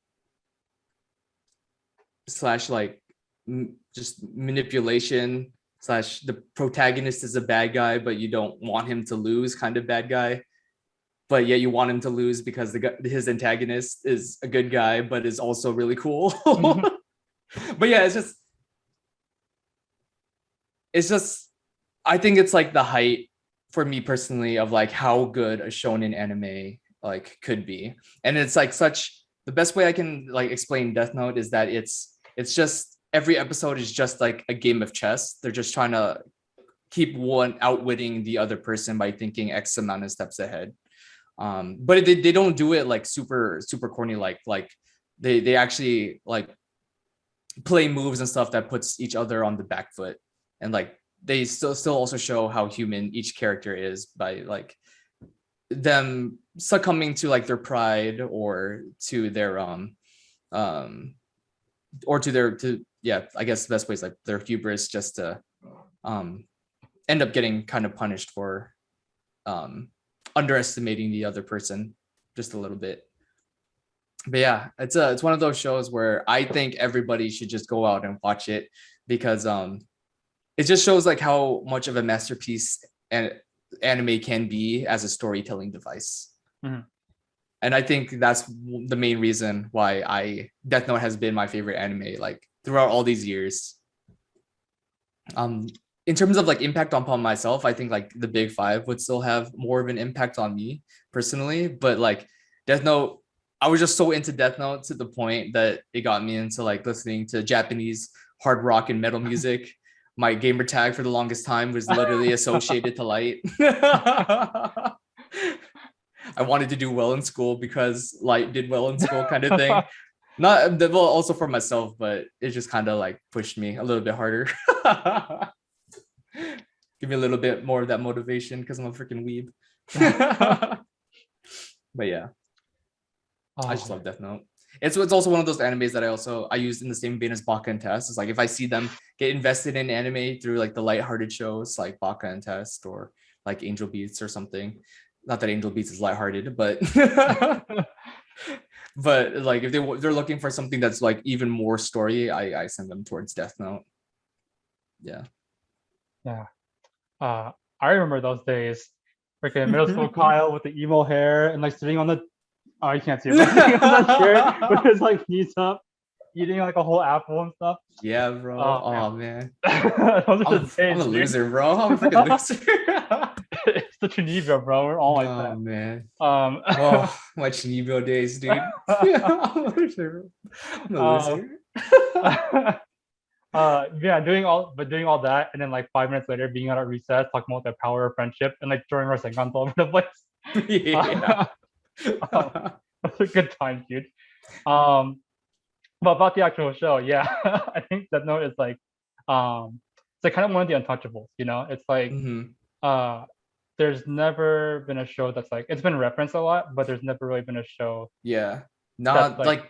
like just manipulation slash the protagonist is a bad guy, but you don't want him to lose kind of bad guy. But yet you want him to lose because his antagonist is a good guy, but is also really cool. But yeah, it's just I think it's like the height for me personally of like how good a shonen anime like could be. And it's like the best way I can like explain Death Note is that it's just every episode is just like a game of chess. They're just trying to keep one outwitting the other person by thinking X amount of steps ahead. But they don't do it like super corny, like they actually like play moves and stuff that puts each other on the back foot, and like they still also show how human each character is by like them succumbing to like their pride or to their or to their I guess the best way is like their hubris, just to end up getting kind of punished for underestimating the other person just a little bit. But yeah, it's one of those shows where I think everybody should just go out and watch it, because it just shows like how much of a masterpiece and anime can be as a storytelling device. Mm-hmm. And I think that's the main reason why Death Note has been my favorite anime like throughout all these years. In terms of like impact upon myself, I think like the big five would still have more of an impact on me personally, but like Death Note, I was just so into Death Note to the point that it got me into like listening to Japanese hard rock and metal music. My gamer tag for the longest time was literally associated to Light. I wanted to do well in school because Light did well in school, kind of thing. Not well, also for myself, but it just kind of like pushed me a little bit harder. Give me a little bit more of that motivation because I'm a freaking weeb. But yeah, I just love Death Note. It's also one of those animes that I use in the same vein as Baka and Test. It's like if I see them get invested in anime through like the lighthearted shows like Baka and Test or like Angel Beats or something. Not that Angel Beats is lighthearted, but but like if they're looking for something that's like even more story, I send them towards Death Note. Yeah. Yeah. I remember those days. Freaking middle school Kyle with the emo hair and like sitting on the you can't see it, but sitting on the chair with his like knees up, eating like a whole apple and stuff. Yeah, bro. Oh man. Those are I'm a loser, bro. I'm a freaking loser. It's the Chinibyo, bro. We're all like Oh that. man. Um, Oh, my Chinibyo days, dude. I'm a uh, loser. yeah, doing all that, and then like 5 minutes later, being out at recess, talking about their power of friendship, and like throwing our Rasengan all over the place. Yeah. That's a good time, dude. Um, but about the actual show, yeah, I think Death Note is like, it's like kind of one of the untouchables. You know, it's like, Mhm. uh, there's never been a show that's like it's been referenced a lot, but there's never really been a show Yeah. that's Not like like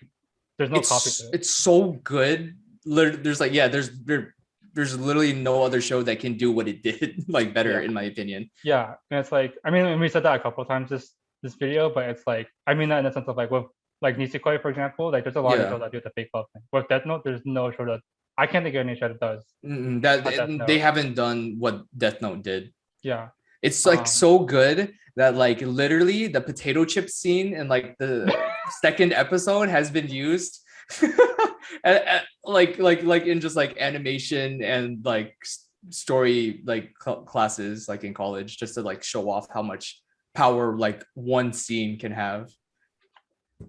there's no copy to it. it's so good. There's like there's literally no other show that can do what it did like better Yeah. in my opinion. Yeah, and it's like I mean, and we said that a couple of times this video, but it's like I mean that in the sense of like with like Nisekoi, for example, like there's a lot of Yeah. shows that do the fake love thing. With Death Note, there's no show that I can't think of any show that does That a Death they Note. haven't done what Death Note did. Yeah. It's like so good that like literally the potato chip scene in like the second episode has been used like in just like animation and like story like classes like in college just to like show off how much power like one scene can have.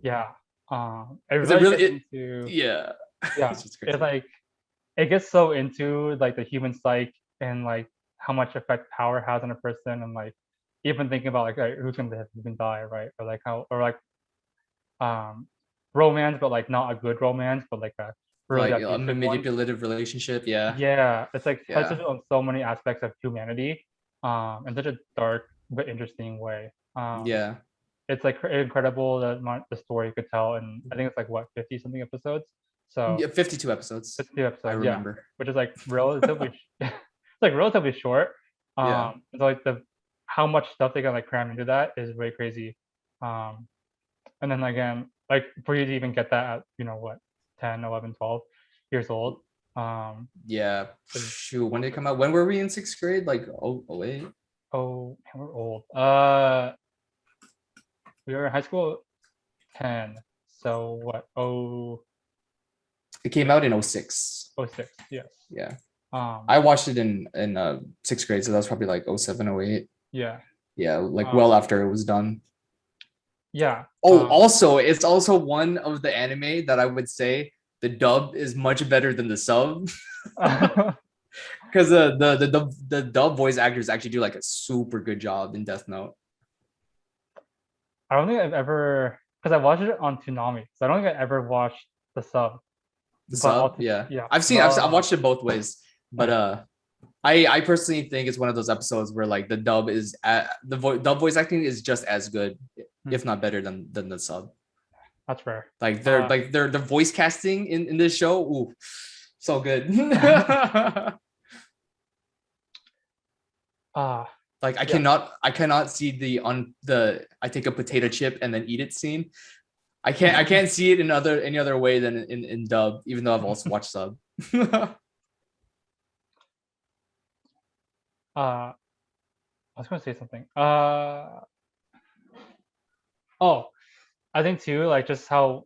Yeah. Is it Everybody really gets it? into Yeah. yeah. It's just It's crazy. like it gets so into like the human psyche and like how much effect power has on a person and like even thinking about like who's gonna live, who's gonna die, right? Or like how or like um romance, but like not a good romance, but like a really Like a abusive one. manipulative relationship. Yeah. Yeah, it's like touches Yeah. on so many aspects of humanity, in such a dark but interesting way. Yeah. It's like incredible that the story could tell, and I think it's like what 50 something episodes. So Yeah. 52 episodes. 52 I episodes, yeah, remember. which is like relatively, it's like relatively short. Yeah. So like the how much stuff they can like cram into that is very crazy. Um, and then again, like for you to even get that at what 10, 11, 12 years old, um, Yeah. is Shoot. When did it come out? When were we in sixth grade? Like oh wait. oh man, we're old. We were in high school 10, so what? Oh, It came out in oh 06. oh 06, yes. Yeah. Um, I watched it in sixth grade, so that was probably like oh 07, oh 08. yeah, Yeah, like um, well after it was done. yeah. Oh, also, it's also one of the anime that I would say the dub is much better than the sub. Because the dub voice actors actually do like a super good job in Death Note. I don't think I've ever, because I watched it on Toonami, so I don't think I ever watched the sub. The But sub, yeah. yeah, I've watched it both ways, but I personally think it's one of those episodes where like the dub is dub voice acting is just as good, if not better than the sub. That's rare. Like they're the voice casting in this show, ooh, so good. Like I cannot see the I take a potato chip and then eat it scene. I can't see it in any other way than in dub, even though I've also watched sub. I was gonna say something. Oh, I think too, like just how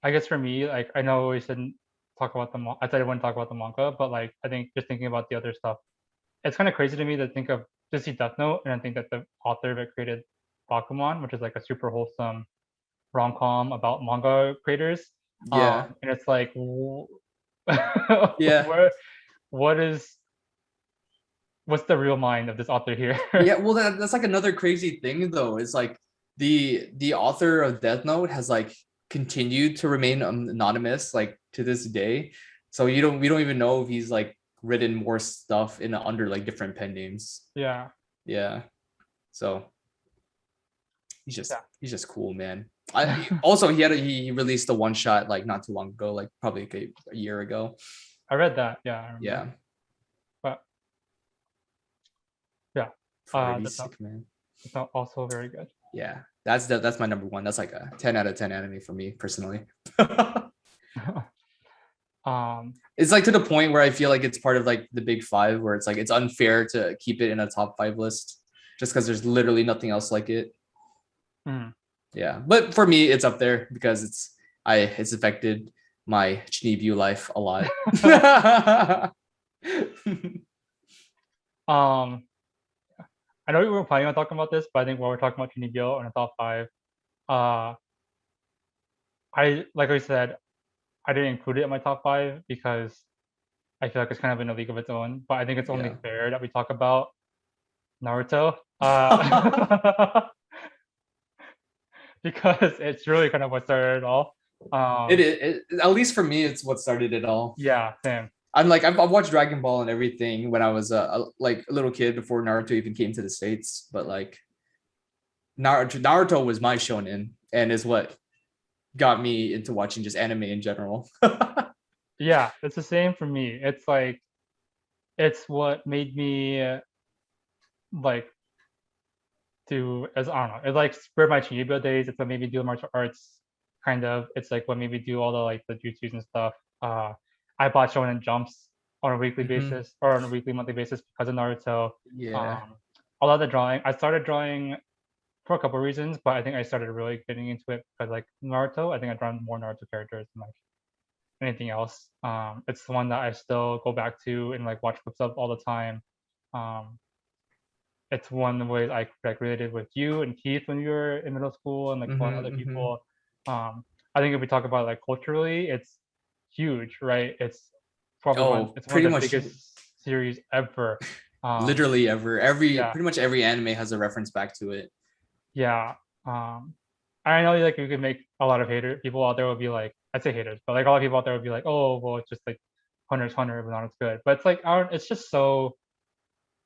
I guess for me, like I know we shouldn't talk about I said I wouldn't talk about the manga, but like I think just thinking about the other stuff, it's kind of crazy to me to think of to see Death Note and I think that the author of it created Bakuman, which is like a super wholesome rom-com about manga creators. Yeah. And it's like, Yeah. what is what's the real mind of this author here? Yeah, well that's like another crazy thing though. It's like the author of Death Note has like continued to remain anonymous like to this day. So we don't even know if he's like written more stuff in under like different pen names. Yeah. Yeah. So he's just cool, man. I Yeah. also he released a one shot like not too long ago, like probably a year ago. I read that. Yeah, I remember. Yeah. But yeah, Pretty sick, man. It's also very good. Yeah, that's my number one. That's like a 10 out of 10 anime for me personally. It's like to the point where I feel like it's part of like the big five, where it's like it's unfair to keep it in a top 5 list just because there's literally nothing else like it. Yeah, but for me, it's up there because it's affected my Chinibyo life a lot. I know we were planning on talking about this, but I think while we're talking about Trinigyo in the top five, uh, I like I said, I didn't include it in my top five because I feel like it's kind of in a league of its own. But I think it's only Yeah. fair that we talk about Naruto, because it's really kind of what started it all. At least for me, it's what started it all. Yeah, same. I'm like I've watched Dragon Ball and everything when I was like a little kid before Naruto even came to the States. But like Naruto was my shonen and is what got me into watching just anime in general. Yeah, it's the same for me. It's like it's what made me like do as I don't know. It's like spurred my Chibiusa days. It's what made me do martial arts. Kind of. It's like what made me do all the like the jutsus and stuff. I bought Shonen Jumps on a weekly Mhm. basis or on a weekly monthly basis because of Naruto. Yeah. Um, a lot of the drawing. I started drawing for a couple of reasons, but I think I started really getting into it because like Naruto. I think I've drawn more Naruto characters than like anything else. It's the one that I still go back to and like watch clips of all the time. Um, it's one of the ways I like related with you and Keith when you were in middle school and like a lot of other Mm-hmm. people. Um, I think if we talk about like culturally, it's huge, right? It's probably Oh, it's one pretty of the much biggest series ever. Um, literally every yeah, pretty much every anime has a reference back to it. yeah. I know like you could make a lot of people out there would be like, I'd say haters, but like a lot of people out there would be like, oh well, it's just like Hunter's Hunter, but not as good. But it's like I don't, it's just so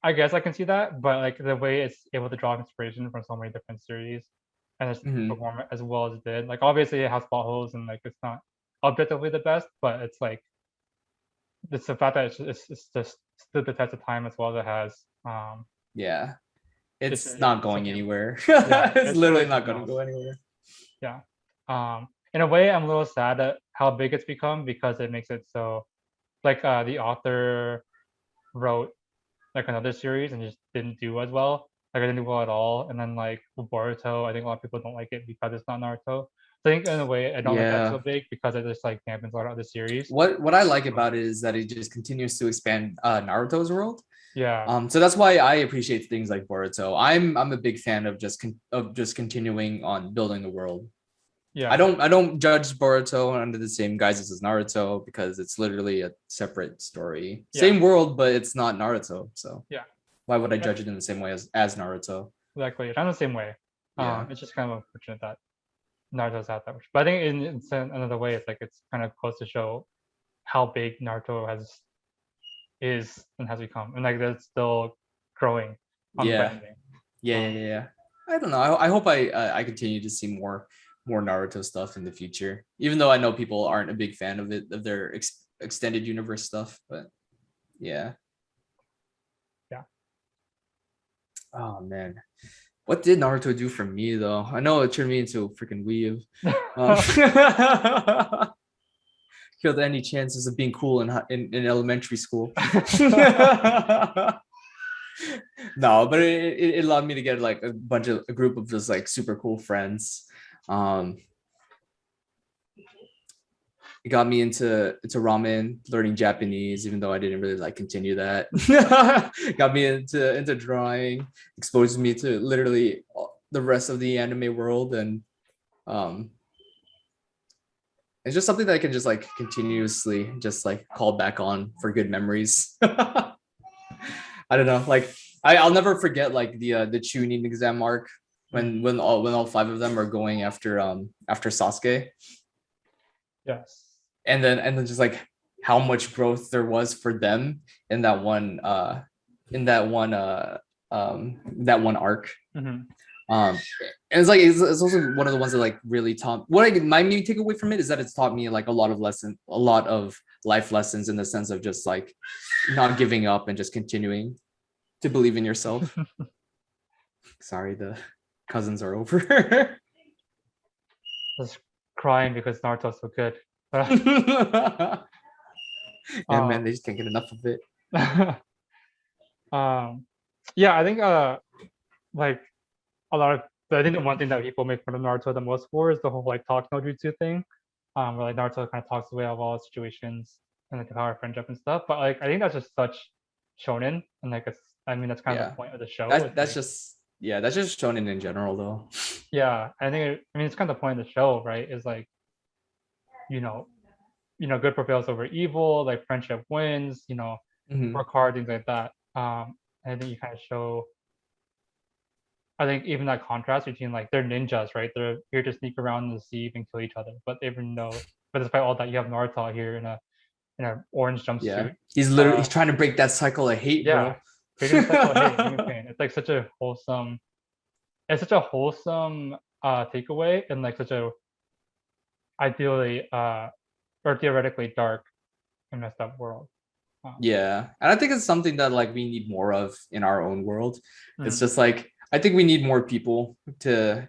I guess I can see that, but like the way it's able to draw inspiration from so many different series and just Hmm. perform it as well as it did. Like obviously it has plot holes and like it's not objectively the best, but it's like it's the fact that it's just stood the test of time as well as it has. Yeah, It's it's not it's going something. anywhere. Yeah, It's it's literally really not something going to go else. anywhere. Yeah. In a way, I'm a little sad at how big it's become because it makes it so like the author wrote like another series and just didn't do as well. Like I didn't do well at all. And then like with Boruto, I think a lot of people don't like it because it's not Naruto. So I think in a way I don't like that so Yeah. big because it just like dampens a lot of other series. What I like But about it is that it just continues to expand Naruto's world. yeah, So that's why I appreciate things like Boruto. I'm a big fan of just continuing on building the world. yeah, I don't judge Boruto under the same guises as Naruto because it's literally a separate story. yeah, Same world, but it's not Naruto. So yeah. why would I Yeah, judge it in the same way as Naruto? exactly. I'm the same way. Yeah. It's just kind of unfortunate that Naruto's out that much. But I think in another way, it's like it's kind of close to show how big Naruto is and has become, and like that's still growing, Yeah. unthreatening. Um, Yeah. I don't know. I hope I continue to see more Naruto stuff in the future. Even though I know people aren't a big fan of it of their extended universe stuff, but yeah. yeah. Oh man. What did Naruto do for me though? I know it turned me into a freaking weeb. Um, killed any chances of being cool in elementary school. No, but it allowed me to get like a group of just like super cool friends. Um, it got me into ramen, learning Japanese, even though I didn't really like continue that. Got me into drawing, exposed me to literally the rest of the anime world, and um, it's just something that I can just like continuously just like call back on for good memories. I don't know, like I'll never forget like the tuning exam arc Mm, when all five of them are going after Sasuke, yes. and then just like how much growth there was for them in in that one arc. Hmm. Um, and it's like it's also one of the ones that like really taught what I my main takeaway from it is that it's taught me like a lot of life lessons in the sense of just like not giving up and just continuing to believe in yourself. Sorry, the cousins are over. Just crying because Naruto's so good. Yeah, man, um, they just can't get enough of it. um, yeah, I think like a lot of I think the one thing that people make fun of Naruto the most for is the whole like talk no jutsu thing. Where like Naruto kind of talks away of all situations and like the power of friendship and stuff. But like I think that's just such shonen and like it's I mean, that's kind of the Yeah. point of the show. That's It's that's like, just yeah, that's just shonen in general though. yeah, I think I mean it's kind of the point of the show, right? Is like, you know, good prevails over evil, like friendship wins, Mhm. work hard, things like that. And I think you kind of show, I think even that contrast between like they're ninjas, right? They're here to sneak around and deceive and kill each other, but even though, but despite all that, you have Naruto out here in an orange Yeah. jumpsuit. He's trying to break that cycle of hate, Yeah, bro. breaking the cycle of hate, human pain. It's like it's such a wholesome takeaway in like such a ideally or theoretically dark and messed up world. Yeah. And I think it's something that like we need more of in our own world. It's Mm. just like I think we need more people to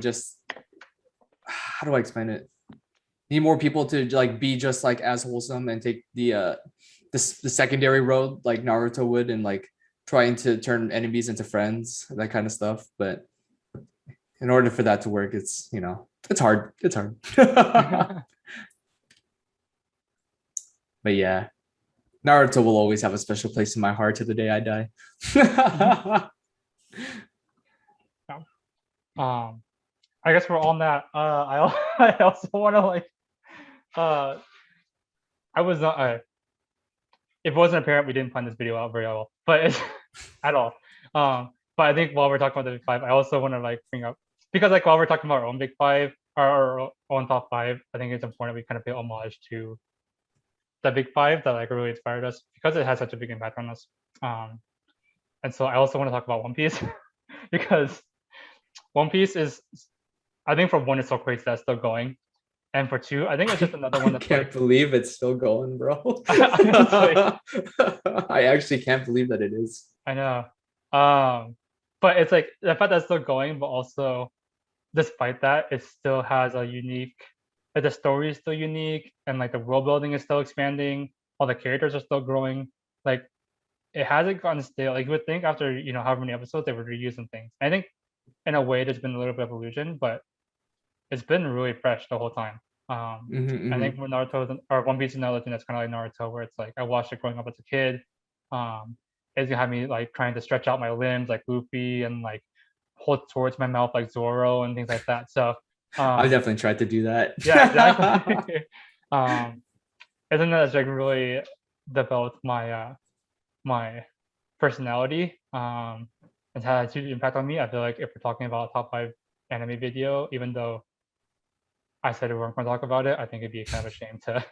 just how do I explain it? Need more people to like be just like as wholesome and take the secondary road like Naruto would and like trying to turn enemies into friends, that kind of stuff. But in order for that to work, it's hard. It's hard. But yeah, Naruto will always have a special place in my heart to the day I die. Yeah. I guess we're on that. I also want to like uh I was not if it wasn't apparent, we didn't plan this video out very well, but it's at all. But I think while we're talking about the big five, I also want to like bring up, because like while we're talking about our own big five, our own top five, I think it's important we kind of pay homage to the big five that like really inspired us because it has such a big impact on us. And so I also want to talk about One Piece because One Piece is, I think for one, it's so crazy that's still going, and for two, I think it's just another one I that's can't like believe it's still going, bro. honestly, I actually can't believe that it is. I know. But it's like the fact that it's still going, but also despite that, it still has a unique, like the story is still unique, and like the world building is still expanding. All the characters are still growing. Like it hasn't gotten stale. Like you would think after however many episodes they would reuse some things. I think in a way there's been a little bit of illusion, but it's been really fresh the whole time. I think when Naruto or One Piece is another thing that's kind of like Naruto, where it's like I watched it growing up as a kid. Um, it's gonna have me like trying to stretch out my limbs like Luffy and like hold swords in my mouth like Zoro and things like that. So I um, definitely tried to do that. yeah, exactly. um, and then that's like really developed my personality. It's had a huge impact on me. I feel like if we're talking about a top five anime video, even though I said we weren't going to talk about it, I think it'd be kind of a shame to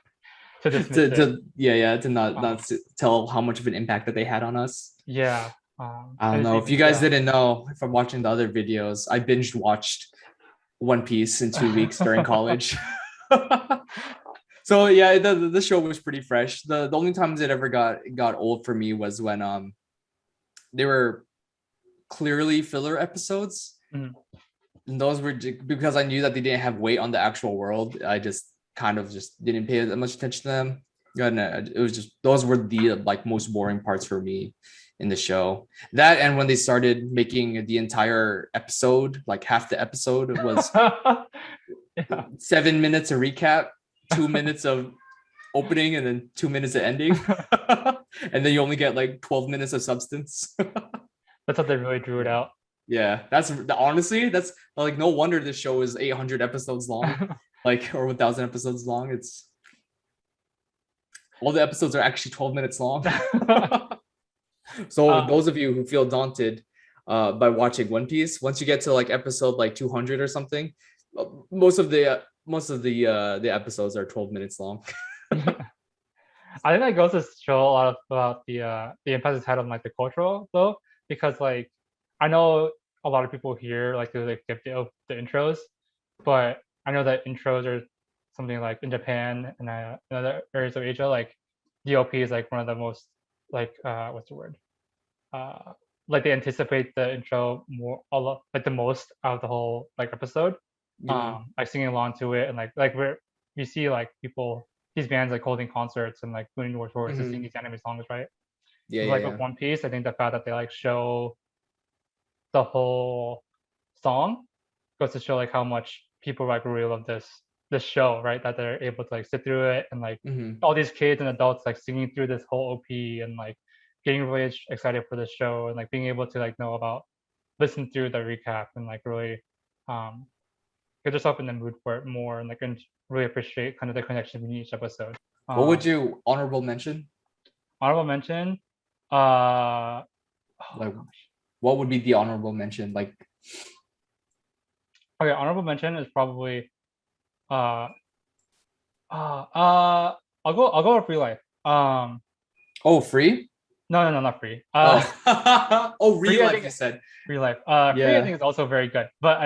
to dismiss it. To not Um, tell how much of an impact that they had on us. yeah, I don't and it's know if you even guys didn't know from watching the other videos. I binge watched One Piece in 2 weeks during college. So yeah, the show was pretty fresh. The only times it ever got old for me was when they were clearly filler episodes. Mhm. And those were because I knew that they didn't have weight on the actual world. I just kind of just didn't pay that much attention to them. And it was just those were the like most boring parts for me in the show. That and when they started making the entire episode, like half the episode was Yeah. 7 minutes of recap, 2 minutes of opening, and then 2 minutes of ending. And then you only get like 12 minutes of substance. That's how they really drew it out. Yeah, that's honestly, that's like no wonder this show is 800 episodes long, like or 1,000 episodes long. It's all the episodes are actually 12 minutes long. So those of you who feel daunted by watching One Piece, once you get to like episode like 200 or something, most of the episodes are 12 minutes long. I think that goes to show a lot about the impact it's had on like the cultural though, because like I know a lot of people here like to like skip the intros, but I know that intros are something like in Japan and in other areas of Asia, like the OP is like one of the most like what's the word? Uh, like they anticipate the intro more a lot like the most out of the whole like episode. Mhm. Like singing along to it and like where you see like people these bands like holding concerts and like doing tours to sing Mhm. these anime songs, right? Yeah, But yeah, like with yeah. One Piece, I think the fact that they like show the whole song goes to show like how much people like really love this the show, right? That they're able to like sit through it and like Mhm. all these kids and adults like singing through this whole OP and like getting really excited for the show and like being able to like know about listen through the recap and like really um get yourself in the mood for it more and like and really appreciate kind of the connection between each episode. What would Um, you honorable mention? honorable mention, oh Like, gosh, what would be the honorable mention? Like, okay, honorable mention is probably uh uh uh I'll go with real life. oh, free? No, not free. Oh, oh, real Free I life. think You said, real life. Free I yeah. think is also very good, but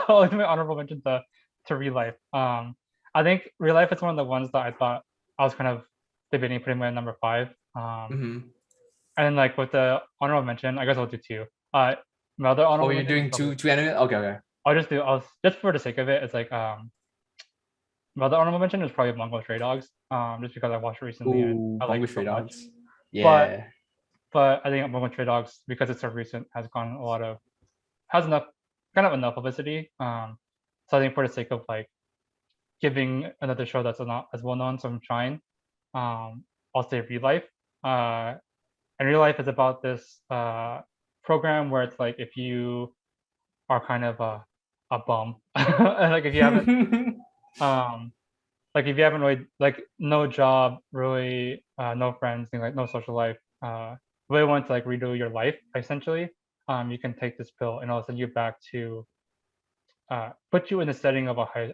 I'll give my honorable mention to real life. I think real life is one of the ones that I thought I was kind of debating putting my number five. Hmm. And then like with the honorable mention, I guess I'll do two. My other Oh, honorable you're mention is doing probably two anime? Okay, okay. I'll just for the sake of it, it's like my other honorable mention is probably Mongol Stray Dogs. Just because I watched it recently and Ooh, I like Bungo it so Stray much. Dogs. But Yeah. I think Mongol Stray Dogs because it's so recent has gotten a lot of has enough kind of enough publicity. So I think for the sake of like giving another show that's not as well known, so I'm trying. I'll say Real Life. Uh, and Real Life is about this program where it's like if you are kind of a bum, like if you haven't um like if you haven't really like no job, really no friends, like no social life, really want to like redo your life essentially, you can take this pill and it'll send you back to put you in the setting of a high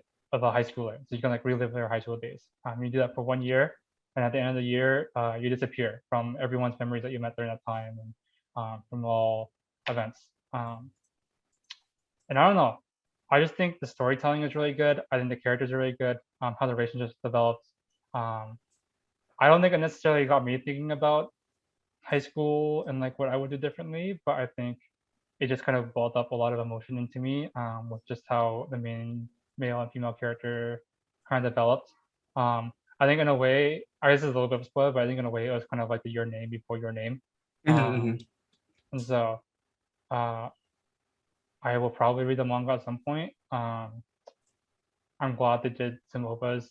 schooler, so you can like relive your high school days. You do that for 1 year, and at the end of the year, you disappear from everyone's memories that you met during that time and from all events. And I don't know, I just think the storytelling is really good. I think the characters are really good. How the relationships developed. Um, I don't think it necessarily got me thinking about high school and like what I would do differently, but I think it just kind of brought up a lot of emotion into me with just how the main male and female character kind of developed. I think in a way, I guess it's a little bit of a spoiler, but I think in a way it was kind of like the Your Name before Your Name. Hmm. And so uh, I will probably read the manga at some point. I'm glad they did some OVAs.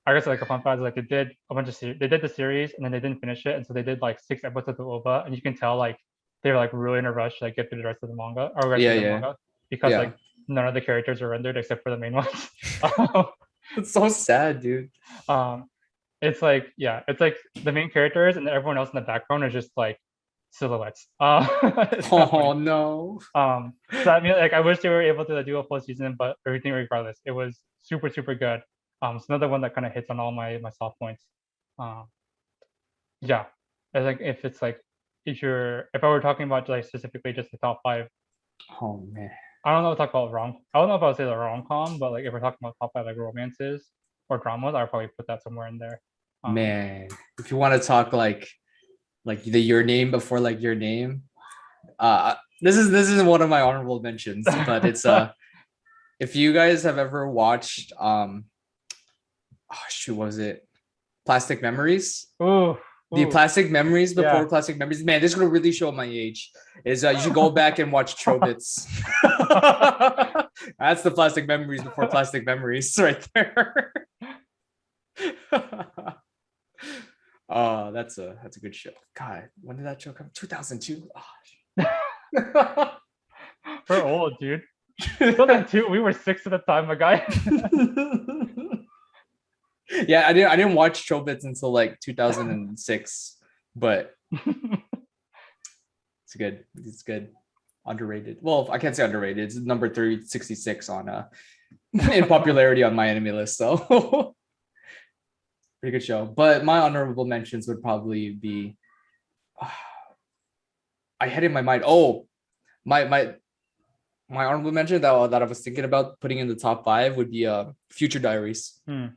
I guess like a fun fact is like they did a bunch of they did the series and then they didn't finish it, and so they did like 6 episodes of OVA, and you can tell like they were like really in a rush to like get through the rest of the manga or rest Yeah, of the yeah, manga because yeah. like none of the characters are rendered except for the main ones. It's so sad, dude. um, it's like yeah, it's like the main characters and everyone else in the background is just like silhouettes. It's kind of Oh funny. no. So I mean, like I wish they were able to do a full season, but everything regardless, it was super good. It's another one that kind of hits on all my soft points. Um, yeah, I think if it's like if I were talking about like specifically just the top five, Oh man. I don't know if talk about I don't know if I would say the rom com, but like if we're talking about top five like romances or dramas, I'd probably put that somewhere in there. Um, Man. If you want to talk like the your name before like your name, this is one of my honorable mentions, but it's if you guys have ever watched oh shoot, what was it? Plastic Memories? ooh, The ooh, Plastic Memories yeah. before Plastic Memories. Man, this is gonna really show my age. Is you should go back and watch Trobits. That's the Plastic Memories before Plastic Memories right there. Oh, that's a good show. God, when did that show come? 2002. Oh. We're old, dude. 2002, we were six at the time, my guy. Yeah, I didn't watch Trobits until like 2006, but it's good. It's good. Underrated. Well, I can't say underrated. It's number 366 on in popularity on my enemy list. So pretty good show. But my honorable mentions would probably be I had in my mind. Oh, my honorable mention that I was thinking about putting in the top five would be Future Diaries. Hmm.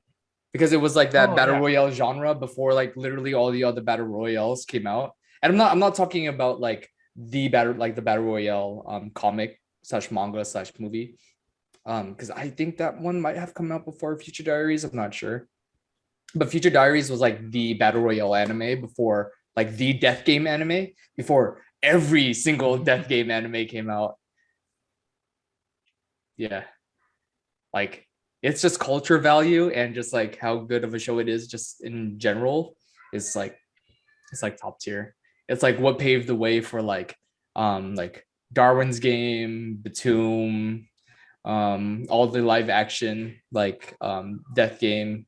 Because it was like that Oh battle yeah. royale genre before like literally all the other battle royales came out. And I'm not talking about like the battle royale comic slash manga slash movie. Because I think that one might have come out before Future Diaries. I'm not sure. But Future Diaries was like the battle royale anime before like the death game anime, before every single death game anime came out. Yeah. Like it's just culture value and just like how good of a show it is just in general is like it's like top tier. It's like what paved the way for like Darwin's Game, Batum, all the live action like death game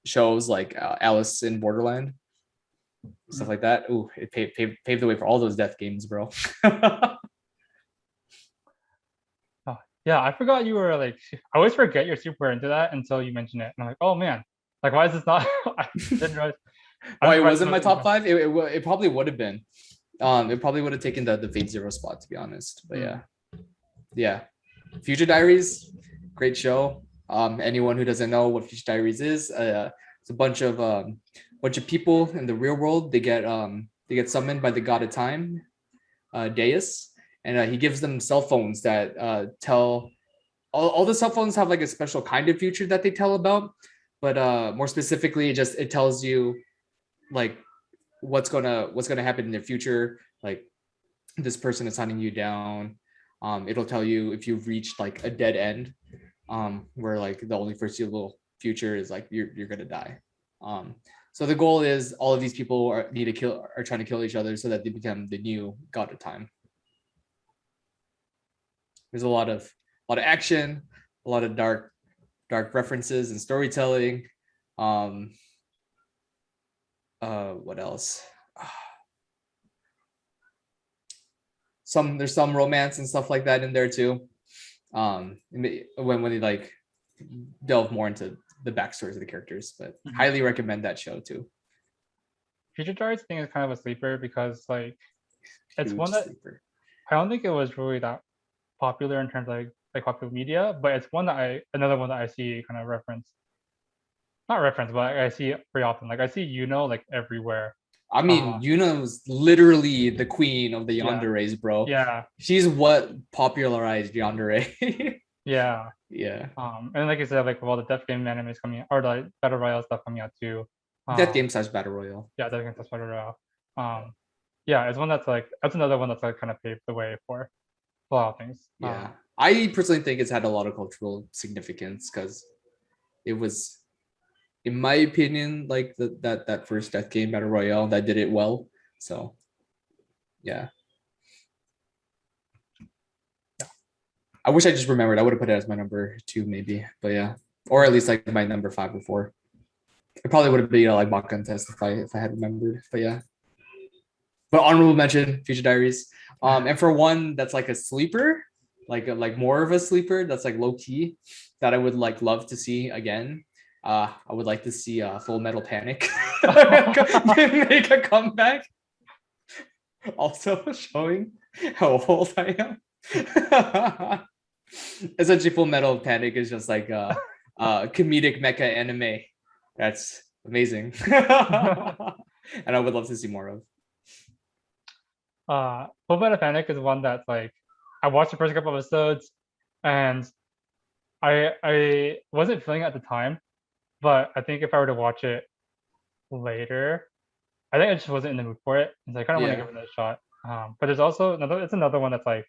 shows like Alice in Borderland, stuff like that. Ooh, it paved the way for all those death games, bro. Oh, yeah, I forgot you were like. I always forget you're super into that until you mention it, and I'm like, oh man, like why is this not? I didn't realize. I'm Why it surprised it wasn't my wasn't. top five? It probably would have been. It probably would have taken the Fate Zero spot, to be honest. But yeah. Future Diaries, great show. Anyone who doesn't know what Future Diaries is, it's a bunch of people in the real world. They get summoned by the god of time, Deus, and he gives them cell phones that tell. All the cell phones have like a special kind of future that they tell about, but more specifically, it tells you like what's gonna happen in the future. Like this person is hunting you down. It'll tell you if you've reached like a dead end, where like the only foreseeable future is like you're gonna die. So the goal is all of these people are trying to kill each other so that they become the new god of time. There's a lot of action, a lot of dark references and storytelling. Um, what else? There's some romance and stuff like that in there too. When they like delve more into the backstories of the characters, but highly recommend that show too. Future Diaries thing is kind of a sleeper because like it's Huge one that sleeper. I don't think it was really that popular in terms of like popular media, but it's one that another one that I see kind of not reference, but I see it very often. Like I see like everywhere. I mean, Yuna's literally the queen of the Yeah, yanderes, bro. yeah, She's what popularized yandere. yeah. Yeah. And like I said, like with all the Death Game animes coming out, or the Battle Royale stuff coming out too. Death Game / Battle Royale. Yeah, Death Game Battle Royale. Yeah, it's one that's another one that's like kind of paved the way for a lot of things. Yeah. I personally think it's had a lot of cultural significance because it was, in my opinion, like that first Death Game Battle Royale that did it well. So yeah. I wish I just remembered. I would have put it as my number 2, maybe. But yeah. Or at least like my number 5 or 4. It probably would have been like mock contest if I had remembered. But yeah. But honorable mention, Future Diaries. And for one that's like a sleeper, like more of a sleeper, that's like low key, that I would like love to see again. I would like to see Full Metal Panic make a comeback. Also showing how old I am. Essentially, Full Metal Panic is just like a comedic mecha anime. That's amazing, and I would love to see more of. Full Metal Panic is one that's like I watched the first couple episodes, and I wasn't feeling it at the time, but I think if I were to watch it later, I think I just wasn't in the mood for it, and so I kind of want to Yeah. give it a shot. But there's also another one that's like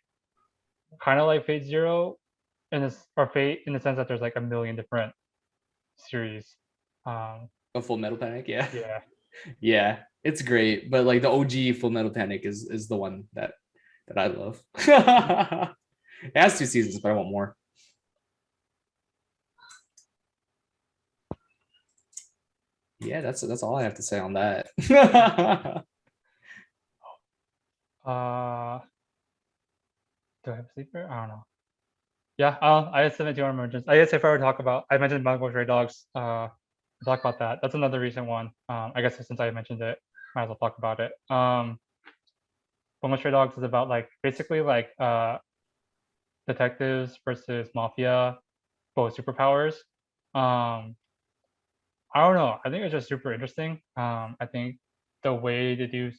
kind of like Fate Zero, or Fate in the sense that there's like a million different series. A Full Metal Panic, yeah. Yeah. Yeah, it's great, but like the OG Full Metal Panic is the one that I love. It has 2 seasons, but I want more. Yeah, that's all I have to say on that. Do I have a sleeper? I don't know. Yeah, I had 72 emergence. I guess if I were to talk about, I mentioned Bungo Stray Dogs. Talk about that. That's another recent one. I guess since I mentioned it, might as well talk about it. Bungo Stray Dogs is about like basically like detectives versus mafia, both superpowers. Um, I don't know. I think it's just super interesting. I think the way they do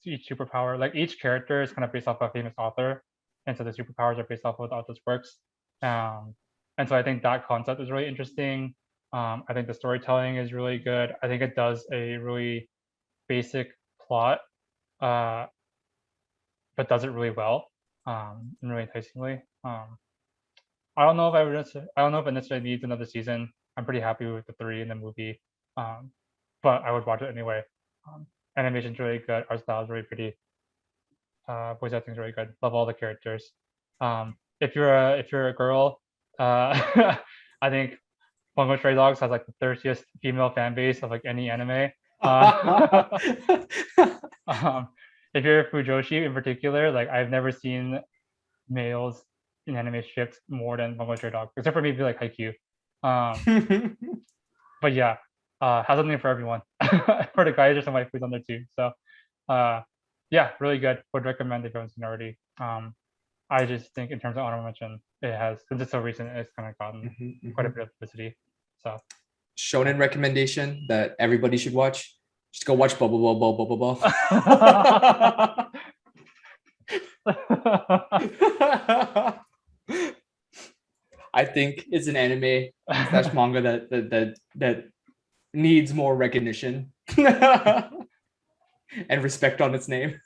each superpower, like each character is kind of based off a famous author, and so the superpowers are based off of the author's works. Um, and so I think that concept is really interesting. I think the storytelling is really good. I think it does a really basic plot, uh, but does it really well, and really enticingly. I don't know if I don't know if it necessarily needs another season. I'm pretty happy with the 3 in the movie, but I would watch it anyway. Animation's really good. Art style is really pretty. Voice acting's really good. Love all the characters. If you're a girl, I think Bungo Stray Dogs has like the thirstiest female fan base of like any anime. Uh, um, if you're a Fujoshi in particular, like I've never seen males in anime stripped more than Bungo Stray Dogs, except for maybe like Haikyuu. But yeah, has something for everyone. For the guys, there's some waifus on there too. So yeah, really good. Would recommend if you haven't seen already. I just think in terms of honorable mention, it has, since it's so recent, it's kind of gotten quite a bit of publicity. So Shonen recommendation that everybody should watch. Just go watch Bubble Bubble Bubble Bubble. I think it's an anime / manga that needs more recognition and respect on its name.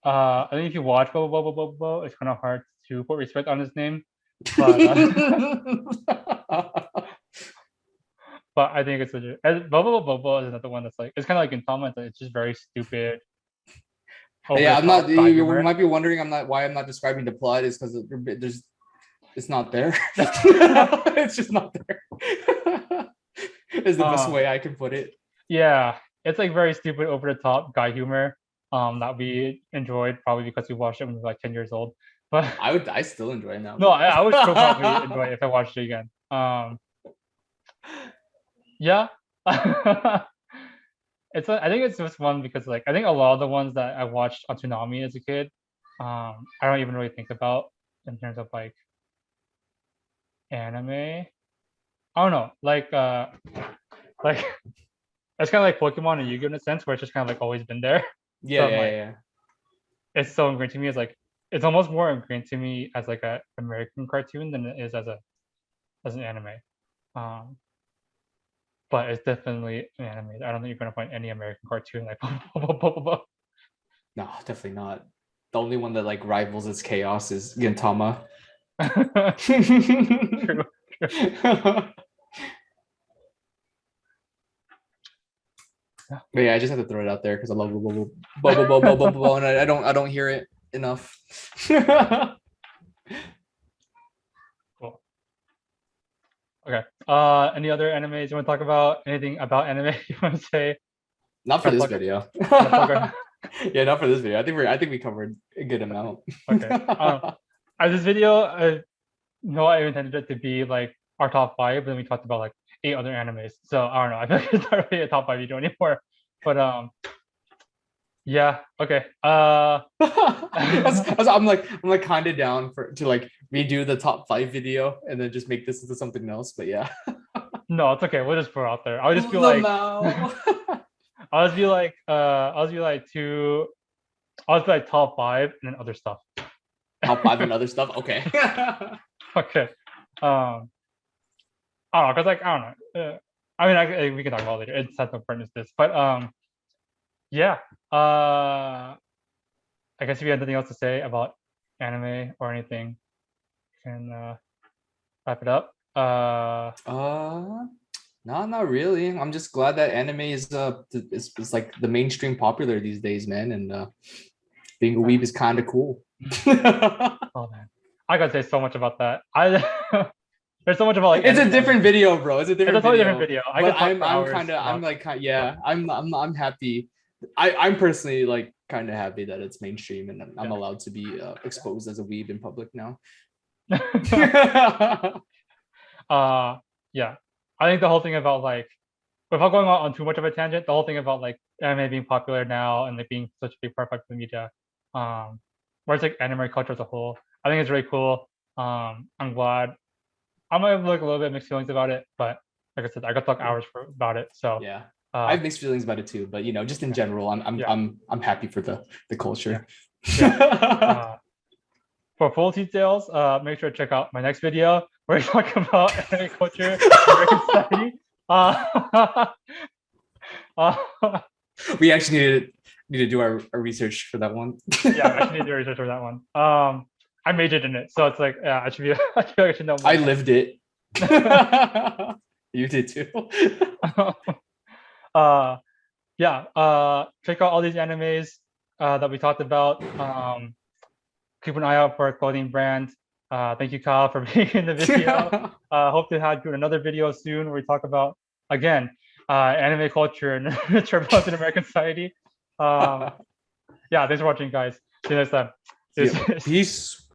I think if you watch Bubble Bubble Bubble Bubble, it's kind of hard to put respect on his name. But, but I think it's legit. Bubble Bubble Bubble is another one that's like, it's kind of like Gintama. It's just very stupid. Yeah, I'm not. You might be wondering, why I'm not describing the plot is because it's not there. It's just not there. Is the best way I can put it. Yeah, it's like very stupid, over the top guy humor. That we enjoyed probably because we watched it when we were like 10 years old. But I still enjoy it now. No, I would still probably enjoy it if I watched it again. Yeah. I think it's just one because like I think a lot of the ones that I watched on Toonami as a kid, I don't even really think about in terms of like anime. I don't know, like it's kind of like Pokemon and Yu-Gi-Oh in a sense, where it's just kind of like always been there. Yeah, So, yeah. It's so ingrained to me as like, it's almost more ingrained to me as like a American cartoon than it is as an anime. But it's definitely an anime. I don't think you're gonna find any American cartoon like No, definitely not. The only one that like rivals its chaos is Gintama. True. But yeah, I just have to throw it out there because I love bubble, and I don't hear it enough. Cool. Okay. Any other animes you want to talk about? Anything about anime you want to say? Not for this video. Yeah, not for this video. I think we covered a good amount. Okay. This video, I intended it to be like our top 5, but then we talked about like 8 other animes. So I don't know. I feel like it's not really a top 5 video anymore. But yeah. Okay. I'm like kind of down to like redo the top 5 video and then just make this into something else. But yeah. No, it's okay. We'll just put it out there. I'll just be like I'll just be like top 5 and then other stuff. Top 5 and other stuff. Okay. Okay. I don't know, cause like I don't know. I mean, we can talk about it later. It's not so important as this, but yeah. I guess if you have nothing else to say about anime or anything, you can wrap it up. No, not really. I'm just glad that anime is like the mainstream popular these days, man. And being a weeb is kind of cool. Oh man, I gotta say so much about that. There's so much about like. It's a different video, bro. It's a different video. I'm happy. I'm personally like kind of happy that it's mainstream and I'm allowed to be exposed as a weeb in public now. Yeah. I think the whole thing about like, without going on too much of a tangent, the whole thing about like anime being popular now and like being such a big part of the media, where it's like anime culture as a whole, I think it's really cool. I'm glad. I might have like a little bit of mixed feelings about it, but like I said, I could talk hours about it. So yeah, I have mixed feelings about it too. But just in general, I'm happy for the culture. Yeah. For full details, make sure to check out my next video where I talk about anime culture, American society. We actually needed Need to do our research for that one. Yeah, I actually need to do research for that one. I majored in it, so it's like, yeah, I should be. I feel like I should know more. I lived it. You did too. uh, yeah. Check out all these animes that we talked about. Keep an eye out for our clothing brand. Thank you, Kyle, for being in the video. Hope to have another video soon where we talk about again anime culture and turbulence in American society. Yeah, thanks for watching, guys. See you next time. Yeah. Peace.